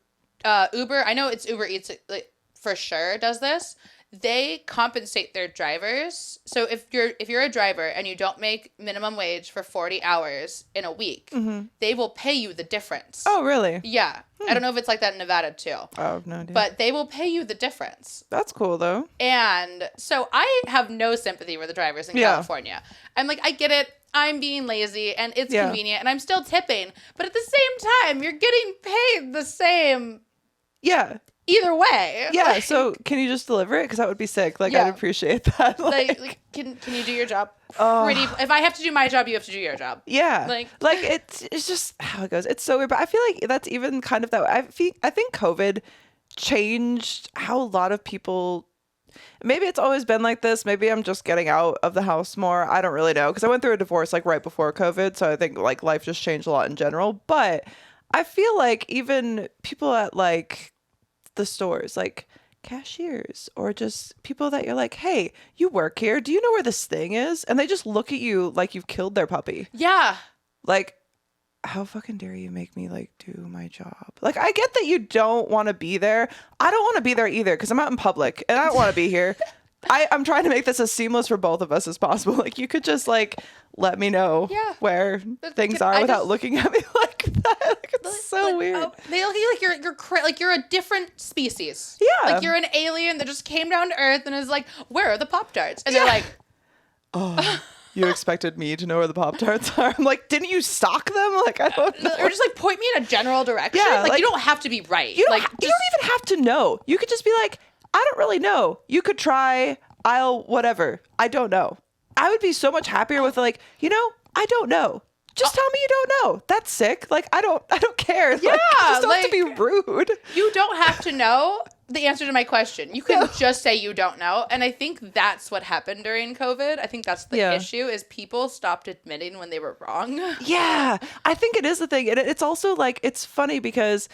Uber, I know it's Uber Eats like, for sure does this. They compensate their drivers. So if you're a driver and you don't make minimum wage for 40 hours in a week, they will pay you the difference. Oh, really? Yeah. I don't know if it's like that in Nevada too. Oh, no idea. But they will pay you the difference. That's cool though. And so I have no sympathy for the drivers in California. I'm like, I get it. I'm being lazy and it's convenient and I'm still tipping. But at the same time, you're getting paid the same. Yeah. Either way. Yeah, so can you just deliver it? Because that would be sick. Like, I'd appreciate that. Like can you do your job? If I have to do my job, you have to do your job. Yeah. Like it's just how it goes. It's so weird. But I feel like that's even kind of that way. I think COVID changed how a lot of people... Maybe it's always been like this. Maybe I'm just getting out of the house more. I don't really know. Because I went through a divorce like right before COVID. So I think like life just changed a lot in general. But I feel like even people at like... the stores, like cashiers or just people that you're like, hey, you work here, do you know where this thing is? And they just look at you like you've killed their puppy. Yeah. Like, how fucking dare you make me like do my job? Like, I get that you don't want to be there. I don't want to be there either because I'm out in public and I don't want to be here. I'm trying to make this as seamless for both of us as possible. Like, you could just like let me know where things are without looking at me like that. Like, it's so weird. Oh, they look at you like you're a different species. Yeah. Like you're an alien that just came down to Earth and is like, where are the Pop-Tarts? And they're like, oh, you expected me to know where the Pop-Tarts are? I'm like, didn't you stock them? Like, I don't know. Or just like point me in a general direction. Yeah, like you don't have to be right. You don't, like you don't even have to know. You could just be like, I don't really know. You could try aisle whatever. I don't know. I would be so much happier with like, I don't know. Just tell me you don't know. That's sick. Like, I don't care. Yeah, like, you just don't have to be rude. You don't have to know the answer to my question. You can just say you don't know. And I think that's what happened during COVID. I think that's the issue is people stopped admitting when they were wrong. Yeah, I think it is the thing. And it's also like, it's funny because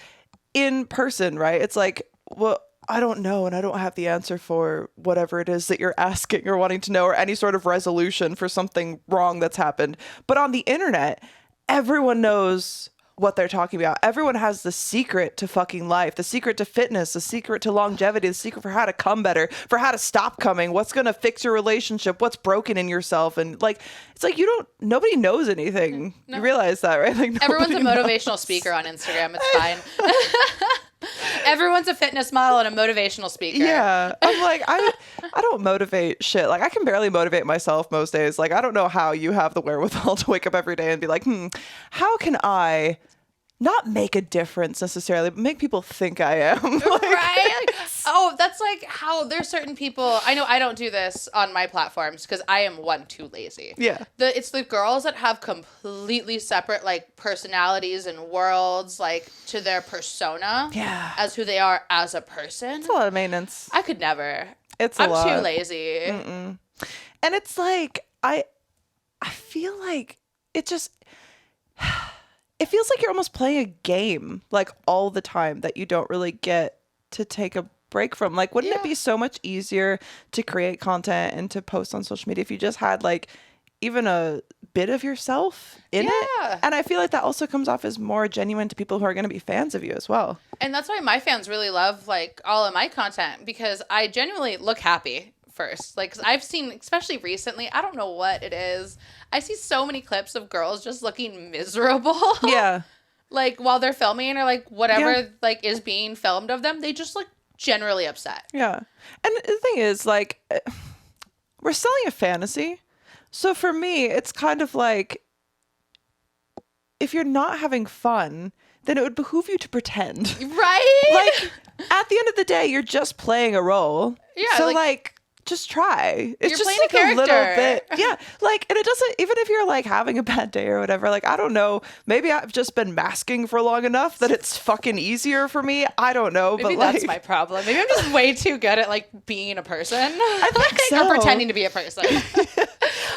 in person, right? It's like, well, I don't know, and I don't have the answer for whatever it is that you're asking or wanting to know, or any sort of resolution for something wrong that's happened. But on the internet, everyone knows what they're talking about. Everyone has the secret to fucking life, the secret to fitness, the secret to longevity, the secret for how to come better, for how to stop coming, what's going to fix your relationship, what's broken in yourself. And like, it's like, nobody knows anything. No. You realize that, right? Like, everyone's a motivational speaker on Instagram. It's fine. Everyone's a fitness model and a motivational speaker. Yeah. I'm like, I don't motivate shit. Like, I can barely motivate myself most days. Like, I don't know how you have the wherewithal to wake up every day and be like, how can I not make a difference necessarily, but make people think I am? Like, right? Like, that's like how there's certain people. I know I don't do this on my platforms because I am too lazy. Yeah. It's the girls that have completely separate like personalities and worlds like to their persona. Yeah. As who they are as a person. It's a lot of maintenance. I could never. I'm too lazy. Mm-mm. And it's like, I feel like it just... It feels like you're almost playing a game like all the time that you don't really get to take a break from. Like, wouldn't it be so much easier to create content and to post on social media if you just had like even a bit of yourself in it? And I feel like that also comes off as more genuine to people who are going to be fans of you as well. And that's why my fans really love like all of my content, because I genuinely look happy first. Like, 'cause I've seen, especially recently, I don't know what it is, I see so many clips of girls just looking miserable. Yeah. Like, while they're filming or like whatever like is being filmed of them, they just look generally upset. Yeah. And the thing is, like, we're selling a fantasy. So for me, it's kind of like, if you're not having fun, then it would behoove you to pretend. Right? Like, at the end of the day, you're just playing a role. Yeah. So like just try. It's just like a little bit. Yeah. Like, and it doesn't, even if you're like having a bad day or whatever, like, I don't know, maybe I've just been masking for long enough that it's fucking easier for me. I know. Maybe but that's like, my problem. Maybe I'm just way too good at like being a person. I think so. Or pretending to be a person.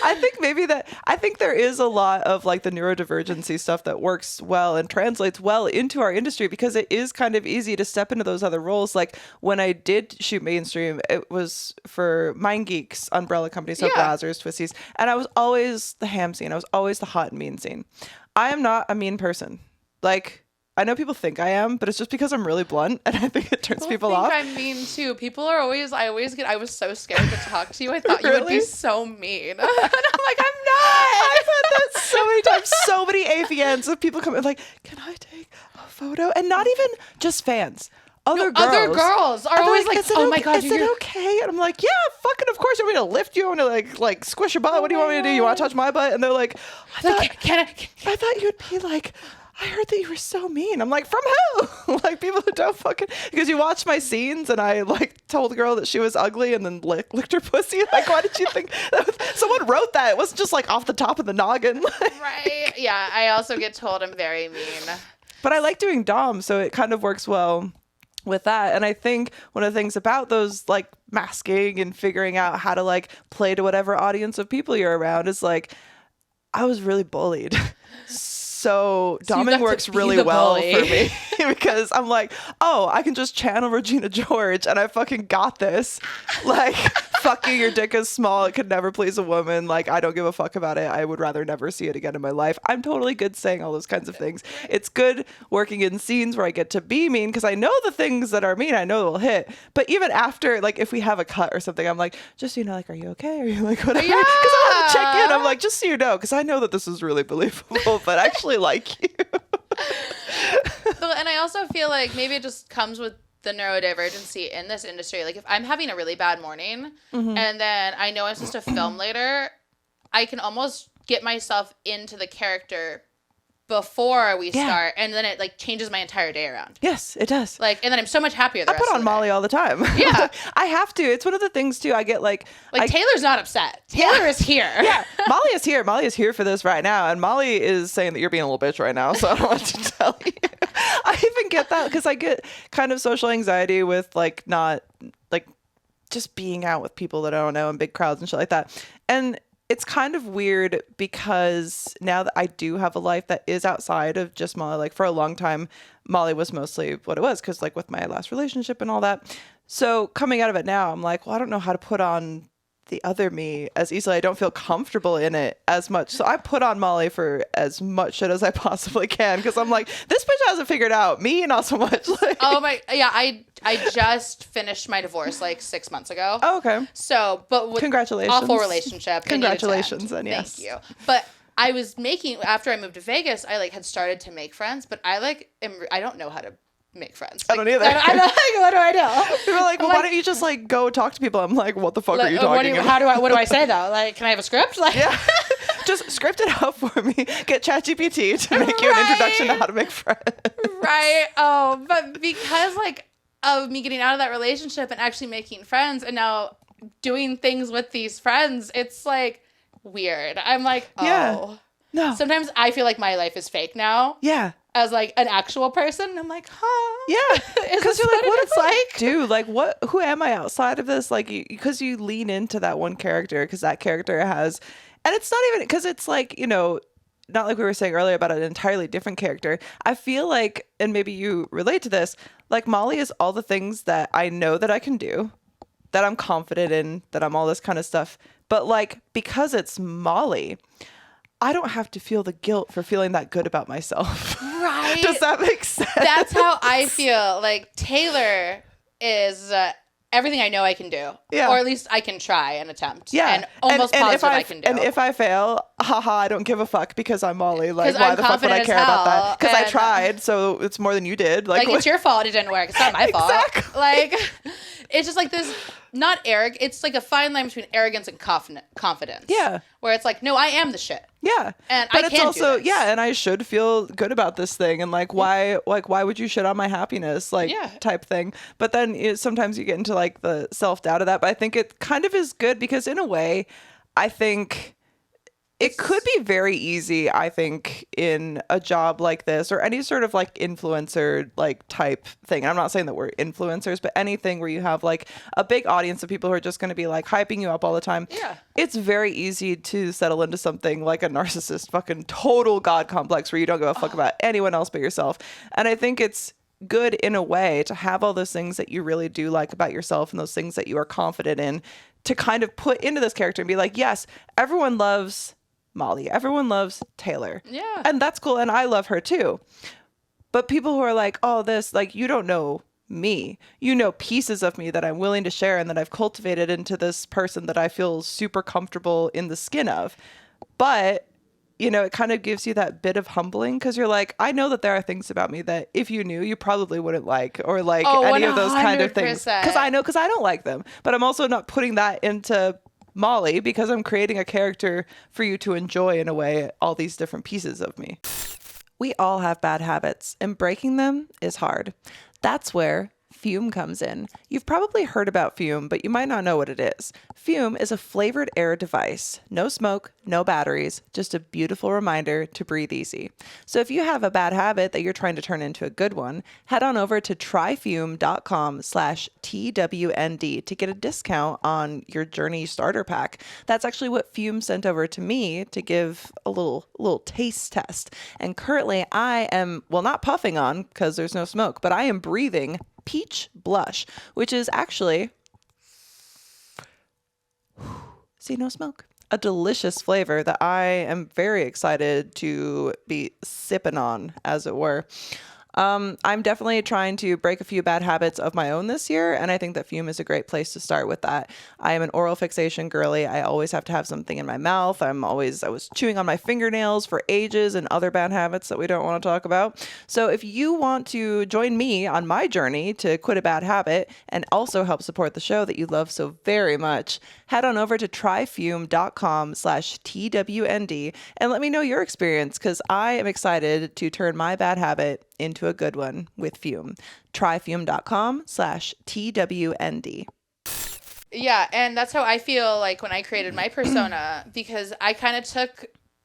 I think there is a lot of like the neurodivergency stuff that works well and translates well into our industry, because it is kind of easy to step into those other roles. Like, when I did shoot mainstream, it was for Mind Geeks umbrella company, so Brazzers, Twisties, and I was always the ham scene. I was always the hot and mean scene. I am not a mean person. Like, I know people think I am, but it's just because I'm really blunt, and I think it turns people off. I'm mean too. People are always, I was so scared to talk to you. I thought you would be so mean. And I'm like, I'm not. I've had that so many times. So many AVNs of people come in like, can I take a photo? And not even just fans. Other girls are always like, oh my God, is it okay? And I'm like, yeah, fucking of course. You want me to lift you? You want me to like squish your butt? What do you want me to do? You want to touch my butt? And they're like, I thought you'd be like, I heard that you were so mean. I'm like, from who? Like, people who don't fucking, because you watch my scenes and I like told the girl that she was ugly and then licked her pussy. Like, why did you think that someone wrote that? It wasn't just like off the top of the noggin. Right. Yeah. I also get told I'm very mean. But I like doing dom, so it kind of works well with that. And I think one of the things about those like masking and figuring out how to like play to whatever audience of people you're around is like, I was really bullied. So doming works really well for me because I'm like, oh, I can just channel Regina George and I fucking got this. Like, fuck you, your dick is small. It could never please a woman. Like, I don't give a fuck about it. I would rather never see it again in my life. I'm totally good saying all those kinds of things. It's good working in scenes where I get to be mean because I know the things that are mean, I know will hit. But even after, like, if we have a cut or something, I'm like, just so you know, like, are you okay? Are you like, whatever? Because I want to check in. I'm like, just so you know, because I know that this is really believable, but I actually like you. And I also feel like maybe it just comes with the neurodivergency in this industry. Like if I'm having a really bad morning and then I know I'm supposed to film later, I can almost get myself into the character before we start, and then it like changes my entire day around. Yes, it does. Like, and then I'm so much happier. I put on Molly all the time. Yeah, I have to. It's one of the things too. I get like Taylor's not upset. Taylor is here. Yeah, Molly is here. Molly is here for this right now, and Molly is saying that you're being a little bitch right now. So I don't want to tell you. I even get that because I get kind of social anxiety with like not like just being out with people that I don't know in big crowds and shit like that, and it's kind of weird because now that I do have a life that is outside of just Molly, like for a long time, Molly was mostly what it was because like with my last relationship and all that. So coming out of it now, I'm like, well, I don't know how to put on the other me as easily. I don't feel comfortable in it as much. So I put on Molly for as much shit as I possibly can because I'm like, this bitch hasn't figured out me, not so much. Like, oh my, yeah, I just finished my divorce like 6 months ago. Oh, okay. So, but with congratulations. Awful relationship. Congratulations, and yes. Thank you. But I was making, after I moved to Vegas, I like had started to make friends, but I don't know how to make friends. Like, I don't either. I don't, what do I do? People are like, well, why don't you just like go talk to people? I'm like, what the fuck are you talking about? What do I say though? Like, can I have a script? Like, yeah. Just script it out for me. Get ChatGPT to make you an introduction to how to make friends. Right. Oh, but because like of me getting out of that relationship and actually making friends and now doing things with these friends, it's like weird. I'm like, oh. Yeah. No. Sometimes I feel like my life is fake now. Yeah. As like an actual person. I'm like, huh? Yeah. Because you're like, what it's like? Dude, like who am I outside of this? Like, because you lean into that one character because that character has, and it's not even, because it's like, you know, not like we were saying earlier about an entirely different character. I feel like, and maybe you relate to this, like Molly is all the things that I know that I can do, that I'm confident in, that I'm all this kind of stuff. But like, because it's Molly, I don't have to feel the guilt for feeling that good about myself. Right. Does that make sense? That's how I feel. Like Taylor is everything I know I can do. Yeah. Or at least I can try and attempt. Yeah. And almost positive I can do. And if I fail, haha, I don't give a fuck because I'm Molly. Like, why the fuck would I care about that? Because I tried, so it's more than you did. Like it's your fault it didn't work. It's not my fault. Exactly. Like, it's just like this, not arrogant. It's like a fine line between arrogance and confidence. Yeah. Where it's like, no, I am the shit. Yeah. And but I can't do this. Yeah, and I should feel good about this thing. And like, why would you shit on my happiness? Like, type thing. But then sometimes you get into like the self-doubt of that. But I think it kind of is good because in a way, I think it could be very easy, I think, in a job like this or any sort of like influencer like type thing. And I'm not saying that we're influencers, but anything where you have like a big audience of people who are just going to be like hyping you up all the time. Yeah. It's very easy to settle into something like a narcissist fucking total God complex where you don't give a fuck about anyone else but yourself. And I think it's good in a way to have all those things that you really do like about yourself and those things that you are confident in to kind of put into this character and be like, yes, everyone loves Molly. Everyone loves Taylor. Yeah. And that's cool. And I love her too. But people who are like, oh, this, like, you don't know me. You know pieces of me that I'm willing to share and that I've cultivated into this person that I feel super comfortable in the skin of. But, you know, it kind of gives you that bit of humbling because you're like, I know that there are things about me that if you knew, you probably wouldn't like or like any of those kind of things. Because I don't like them. But I'm also not putting that into Molly because I'm creating a character for you to enjoy in a way, all these different pieces of me. We all have bad habits and breaking them is hard. That's where Fume comes in. You've probably heard about Fume, but you might not know what it is. Fume is a flavored air device. No smoke, no batteries, just a beautiful reminder to breathe easy. So if you have a bad habit that you're trying to turn into a good one, head on over to tryfume.com/TWND to get a discount on your Journey starter pack. That's actually what Fume sent over to me to give a little taste test. And currently I am, well, not puffing on because there's no smoke, but I am breathing peach blush, which is actually, see, no smoke, a delicious flavor that I am very excited to be sipping on, as it were. I'm definitely trying to break a few bad habits of my own this year, and I think that Fume is a great place to start with that. I am an oral fixation girly. I always have to have something in my mouth. I was chewing on my fingernails for ages and other bad habits that we don't want to talk about. So if you want to join me on my journey to quit a bad habit and also help support the show that you love so very much, head on over to tryfume.com/TWND and let me know your experience, because I am excited to turn my bad habit into a good one with Fume. Tryfume.com/TWND. Yeah, and that's how I feel like when I created my persona, because I kind of took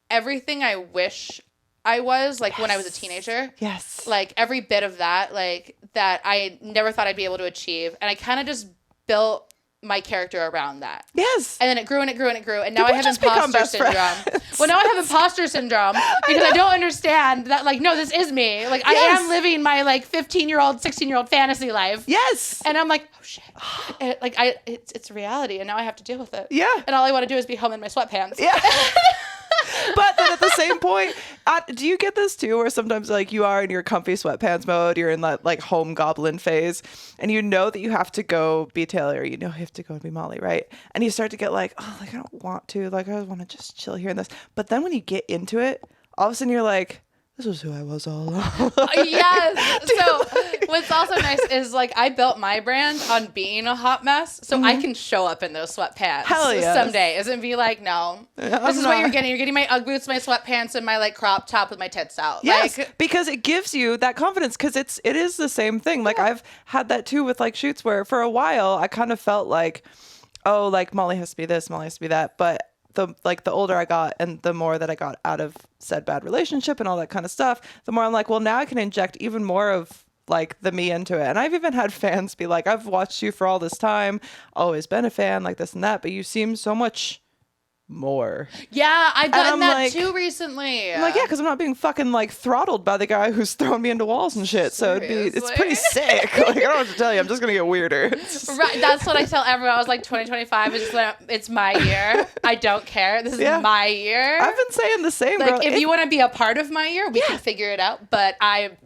everything I wish I was, like, when I was a teenager. Yes. Like, every bit of that, like, that I never thought I'd be able to achieve. And I kind of just built my character around that. Yes. And then it grew and it grew and it grew. And now I have imposter syndrome. Well, now I have imposter syndrome because I don't understand that, like, no, this is me. Like, I am living my, like, 15-year-old, 16-year-old fantasy life. Yes. And I'm like, oh, shit. It's reality, and now I have to deal with it. Yeah. And all I want to do is be home in my sweatpants. Yeah. But then at the same point, do you get this too, where sometimes, like, you are in your comfy sweatpants mode, you're in that, like, home goblin phase, and you know that you have to go be Taylor, you know you have to go be Molly, right? And you start to get like, oh, like, I don't want to, like, I want to just chill here in this. But then when you get into it, all of a sudden you're like, this was who I was all along. Yes. So what's also nice is, like, I built my brand on being a hot mess, so I can show up in those sweatpants some days and be like, no, this is what you're getting. You're getting my Ugg boots, my sweatpants, and my, like, crop top with my tits out. Yes, like, because it gives you that confidence, because it is the same thing. Like, I've had that too with, like, shoots where for a while I kind of felt like, oh, like, Molly has to be this, Molly has to be that. But the older I got and the more that I got out of said bad relationship and all that kind of stuff, the more I'm like, well, now I can inject even more of, like, the me into it. And I've even had fans be like, I've watched you for all this time, always been a fan, like this and that, but you seem so much more. Yeah, I've gotten that, like, too recently. I'm like, yeah, because I'm not being fucking, like, throttled by the guy who's throwing me into walls and shit. Seriously? So it's pretty sick. Like, I don't know what to tell you. I'm just gonna get weirder. Right, that's what I tell everyone. I was like, 2025 is it's my year. I don't care. This is my year. I've been saying the same. Like, girl. if you want to be a part of my year, we can figure it out. But I'm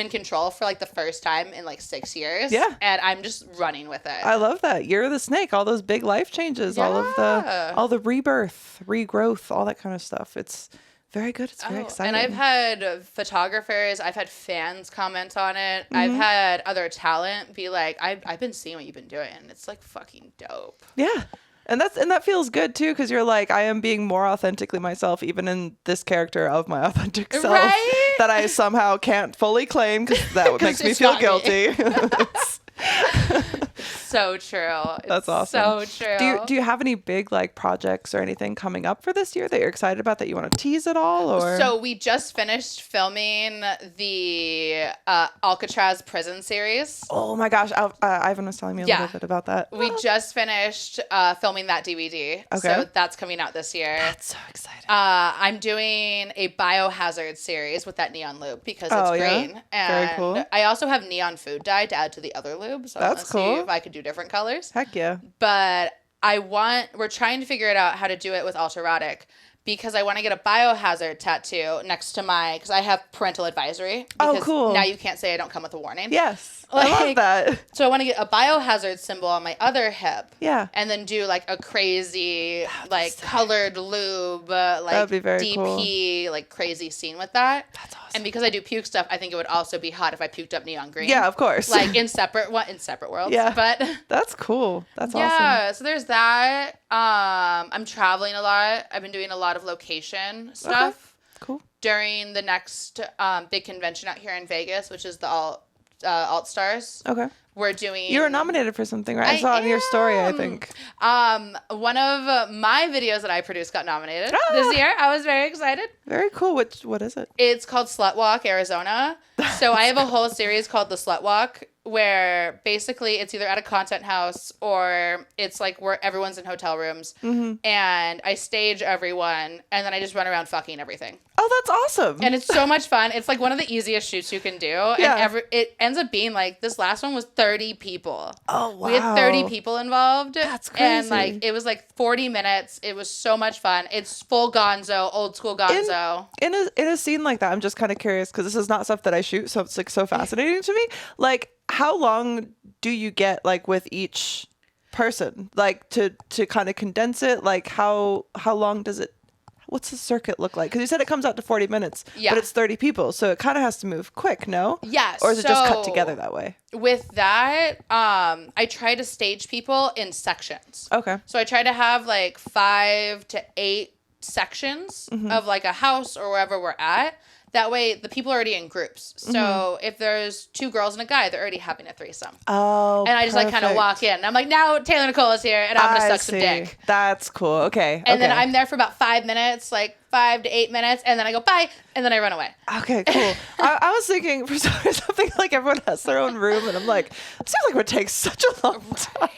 in control for, like, the first time in, like, 6 years. Yeah, and I'm just running with it. I love that. You're the snake. All those big life changes. All the rebirth, regrowth, all that kind of stuff. It's very good. It's very exciting. And I've had photographers, I've had fans comment on it. I've had other talent be like, I've been seeing what you've been doing. It's, like, fucking dope. Yeah. And that feels good too, because you're like, I am being more authentically myself, even in this character of my authentic self, right? that I somehow can't fully claim, because that makes me feel guilty. So true. That's awesome. So true. Do you have any big, like, projects or anything coming up for this year that you're excited about that you want to tease at all? Or so we just finished filming the Alcatraz prison series. Oh my gosh, Ivan was telling me a little bit about that. We just finished filming that DVD. Okay. So that's coming out this year. That's so exciting. I'm doing a biohazard series with that neon lube because it's green. Yeah? And very cool. I also have neon food dye to add to the other lube. So that's cool. See if I could do different colors. Heck yeah. But we're trying to figure it out how to do it with Alterotic, because I want to get a biohazard tattoo next to because I have parental advisory. Oh, cool. Now you can't say I don't come with a warning. Yes. Like, I love that. So I want to get a biohazard symbol on my other hip. Yeah. And then do, like, a crazy, like, colored lube, like, that'd be very DP, cool. like, crazy scene with that. That's awesome. And because I do puke stuff, I think it would also be hot if I puked up neon green. Yeah, of course. Like, in separate worlds. Yeah. But that's cool. That's awesome. Yeah, so there's that. I'm traveling a lot. I've been doing a lot of location stuff. Okay. Cool. During the next big convention out here in Vegas, which is the Alt Stars. Okay. We're doing... You were nominated for something, right? I saw it in your story, I think. One of my videos that I produced got nominated this year. I was very excited. Very cool. What is it? It's called Slut Walk Arizona. So I have a whole series called The Slut Walk, where basically it's either at a content house or it's like where everyone's in hotel rooms. And I stage everyone and then I just run around fucking everything. Oh, that's awesome. And it's so much fun. It's like one of the easiest shoots you can do. Yeah. And it ends up being like, this last one was 30 people. Oh, wow. We had 30 people involved. That's crazy. And like, it was like 40 minutes. It was so much fun. It's full gonzo, old school gonzo. In a scene like that, I'm just kind of curious because this is not stuff that I shoot. So it's like so fascinating to me. Like, how long do you get like with each person? Like to kind of condense it? Like how long does it... What's the circuit look like? Because you said it comes out to 40 minutes, but it's 30 people. So it kind of has to move quick, no? Yes. Or is it just cut together that way? With that, I try to stage people in sections. Okay. So I try to have like 5 to 8 sections of like a house or wherever we're at. That way, the people are already in groups. So if there's 2 girls and a guy, they're already having a threesome. Oh, and I just like kind of walk in. I'm like, now Taylor Nicole is here, and I'm gonna suck some dick. That's cool. Okay. And then I'm there for about 5 minutes, like 5 to 8 minutes, and then I go bye, and then I run away. Okay, cool. I was thinking for something like everyone has their own room, and I'm like, it seems like it would take such a long time.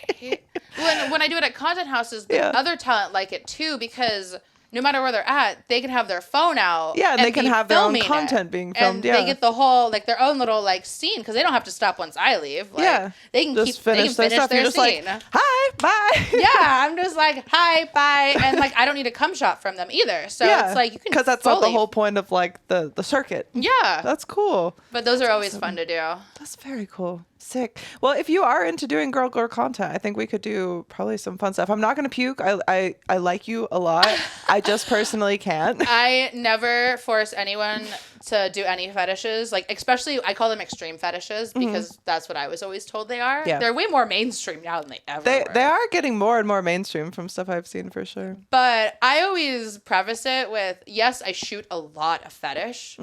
When I do it at content houses, the other talent like it too, because no matter where they're at, they can have their phone out. Yeah, and they can have their own content being filmed. And they get the whole, like, their own little, like, scene, because they don't have to stop once I leave. Like, they can just finish their scene. Like, hi, bye. Yeah, I'm just like, hi, bye. And, like, I don't need a cum shot from them either. So it's like, you can because that's like the whole point of, like, the circuit. Yeah. That's cool. But those are always fun to do. That's very cool. Sick. Well, if you are into doing girl content, I think we could do probably some fun stuff. I'm not going to puke. I like you a lot. I just personally can't. I never force anyone to do any fetishes. Like, especially, I call them extreme fetishes because that's what I was always told they are. Yeah. They're way more mainstream now than they ever were. They are getting more and more mainstream from stuff I've seen for sure. But I always preface it with, yes, I shoot a lot of fetish,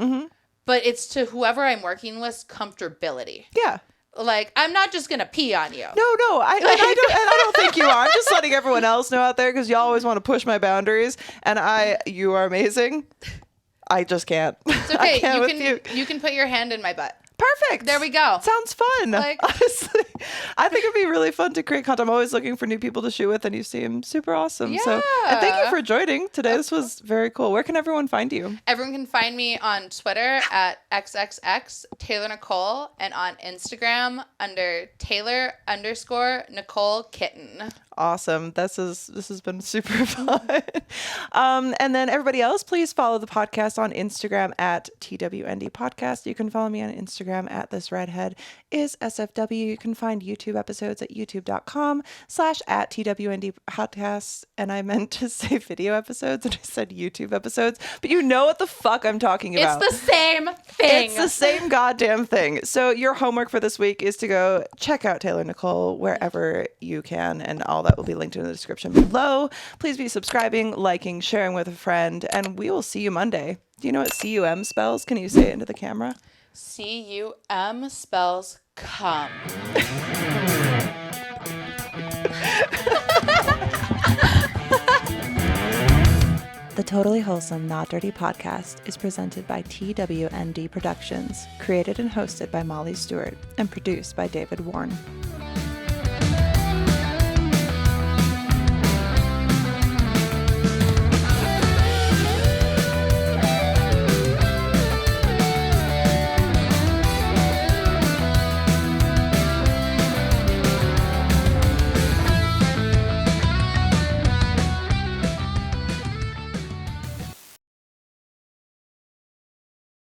but it's to whoever I'm working with comfortability. Yeah. Like, I'm not just gonna pee on you. No, I don't think you are. I'm just letting everyone else know out there because you always want to push my boundaries, and you are amazing. I just can't. It's okay. You can put your hand in my butt. Perfect. There we go. Sounds fun. Like, honestly, I think it'd be really fun to create content. I'm always looking for new people to shoot with, and you seem super awesome. Yeah. So, and thank you for joining today. This was very cool. Where can everyone find you? Everyone can find me on Twitter at XXX Taylor Nicole and on Instagram under Taylor_Nicole Kitten. Awesome. This has been super fun. And then everybody else, please follow the podcast on Instagram at TWND Podcast. You can follow me on Instagram at This Redhead is SFW. You can find YouTube episodes at youtube.com/@TWND Podcast. And I meant to say video episodes and I said YouTube episodes, but you know what the fuck I'm talking about. It's the same thing. It's the same goddamn thing. So your homework for this week is to go check out Taylor Nicole wherever you can, and all that will be linked in the description below. Please be subscribing, liking, sharing with a friend, and we will see you Monday. Do you know what CUM spells? Can you say it into the camera? CUM spells cum. The Totally Wholesome Not Dirty podcast is presented by TWND Productions, created and hosted by Molly Stewart, and produced by David Warren.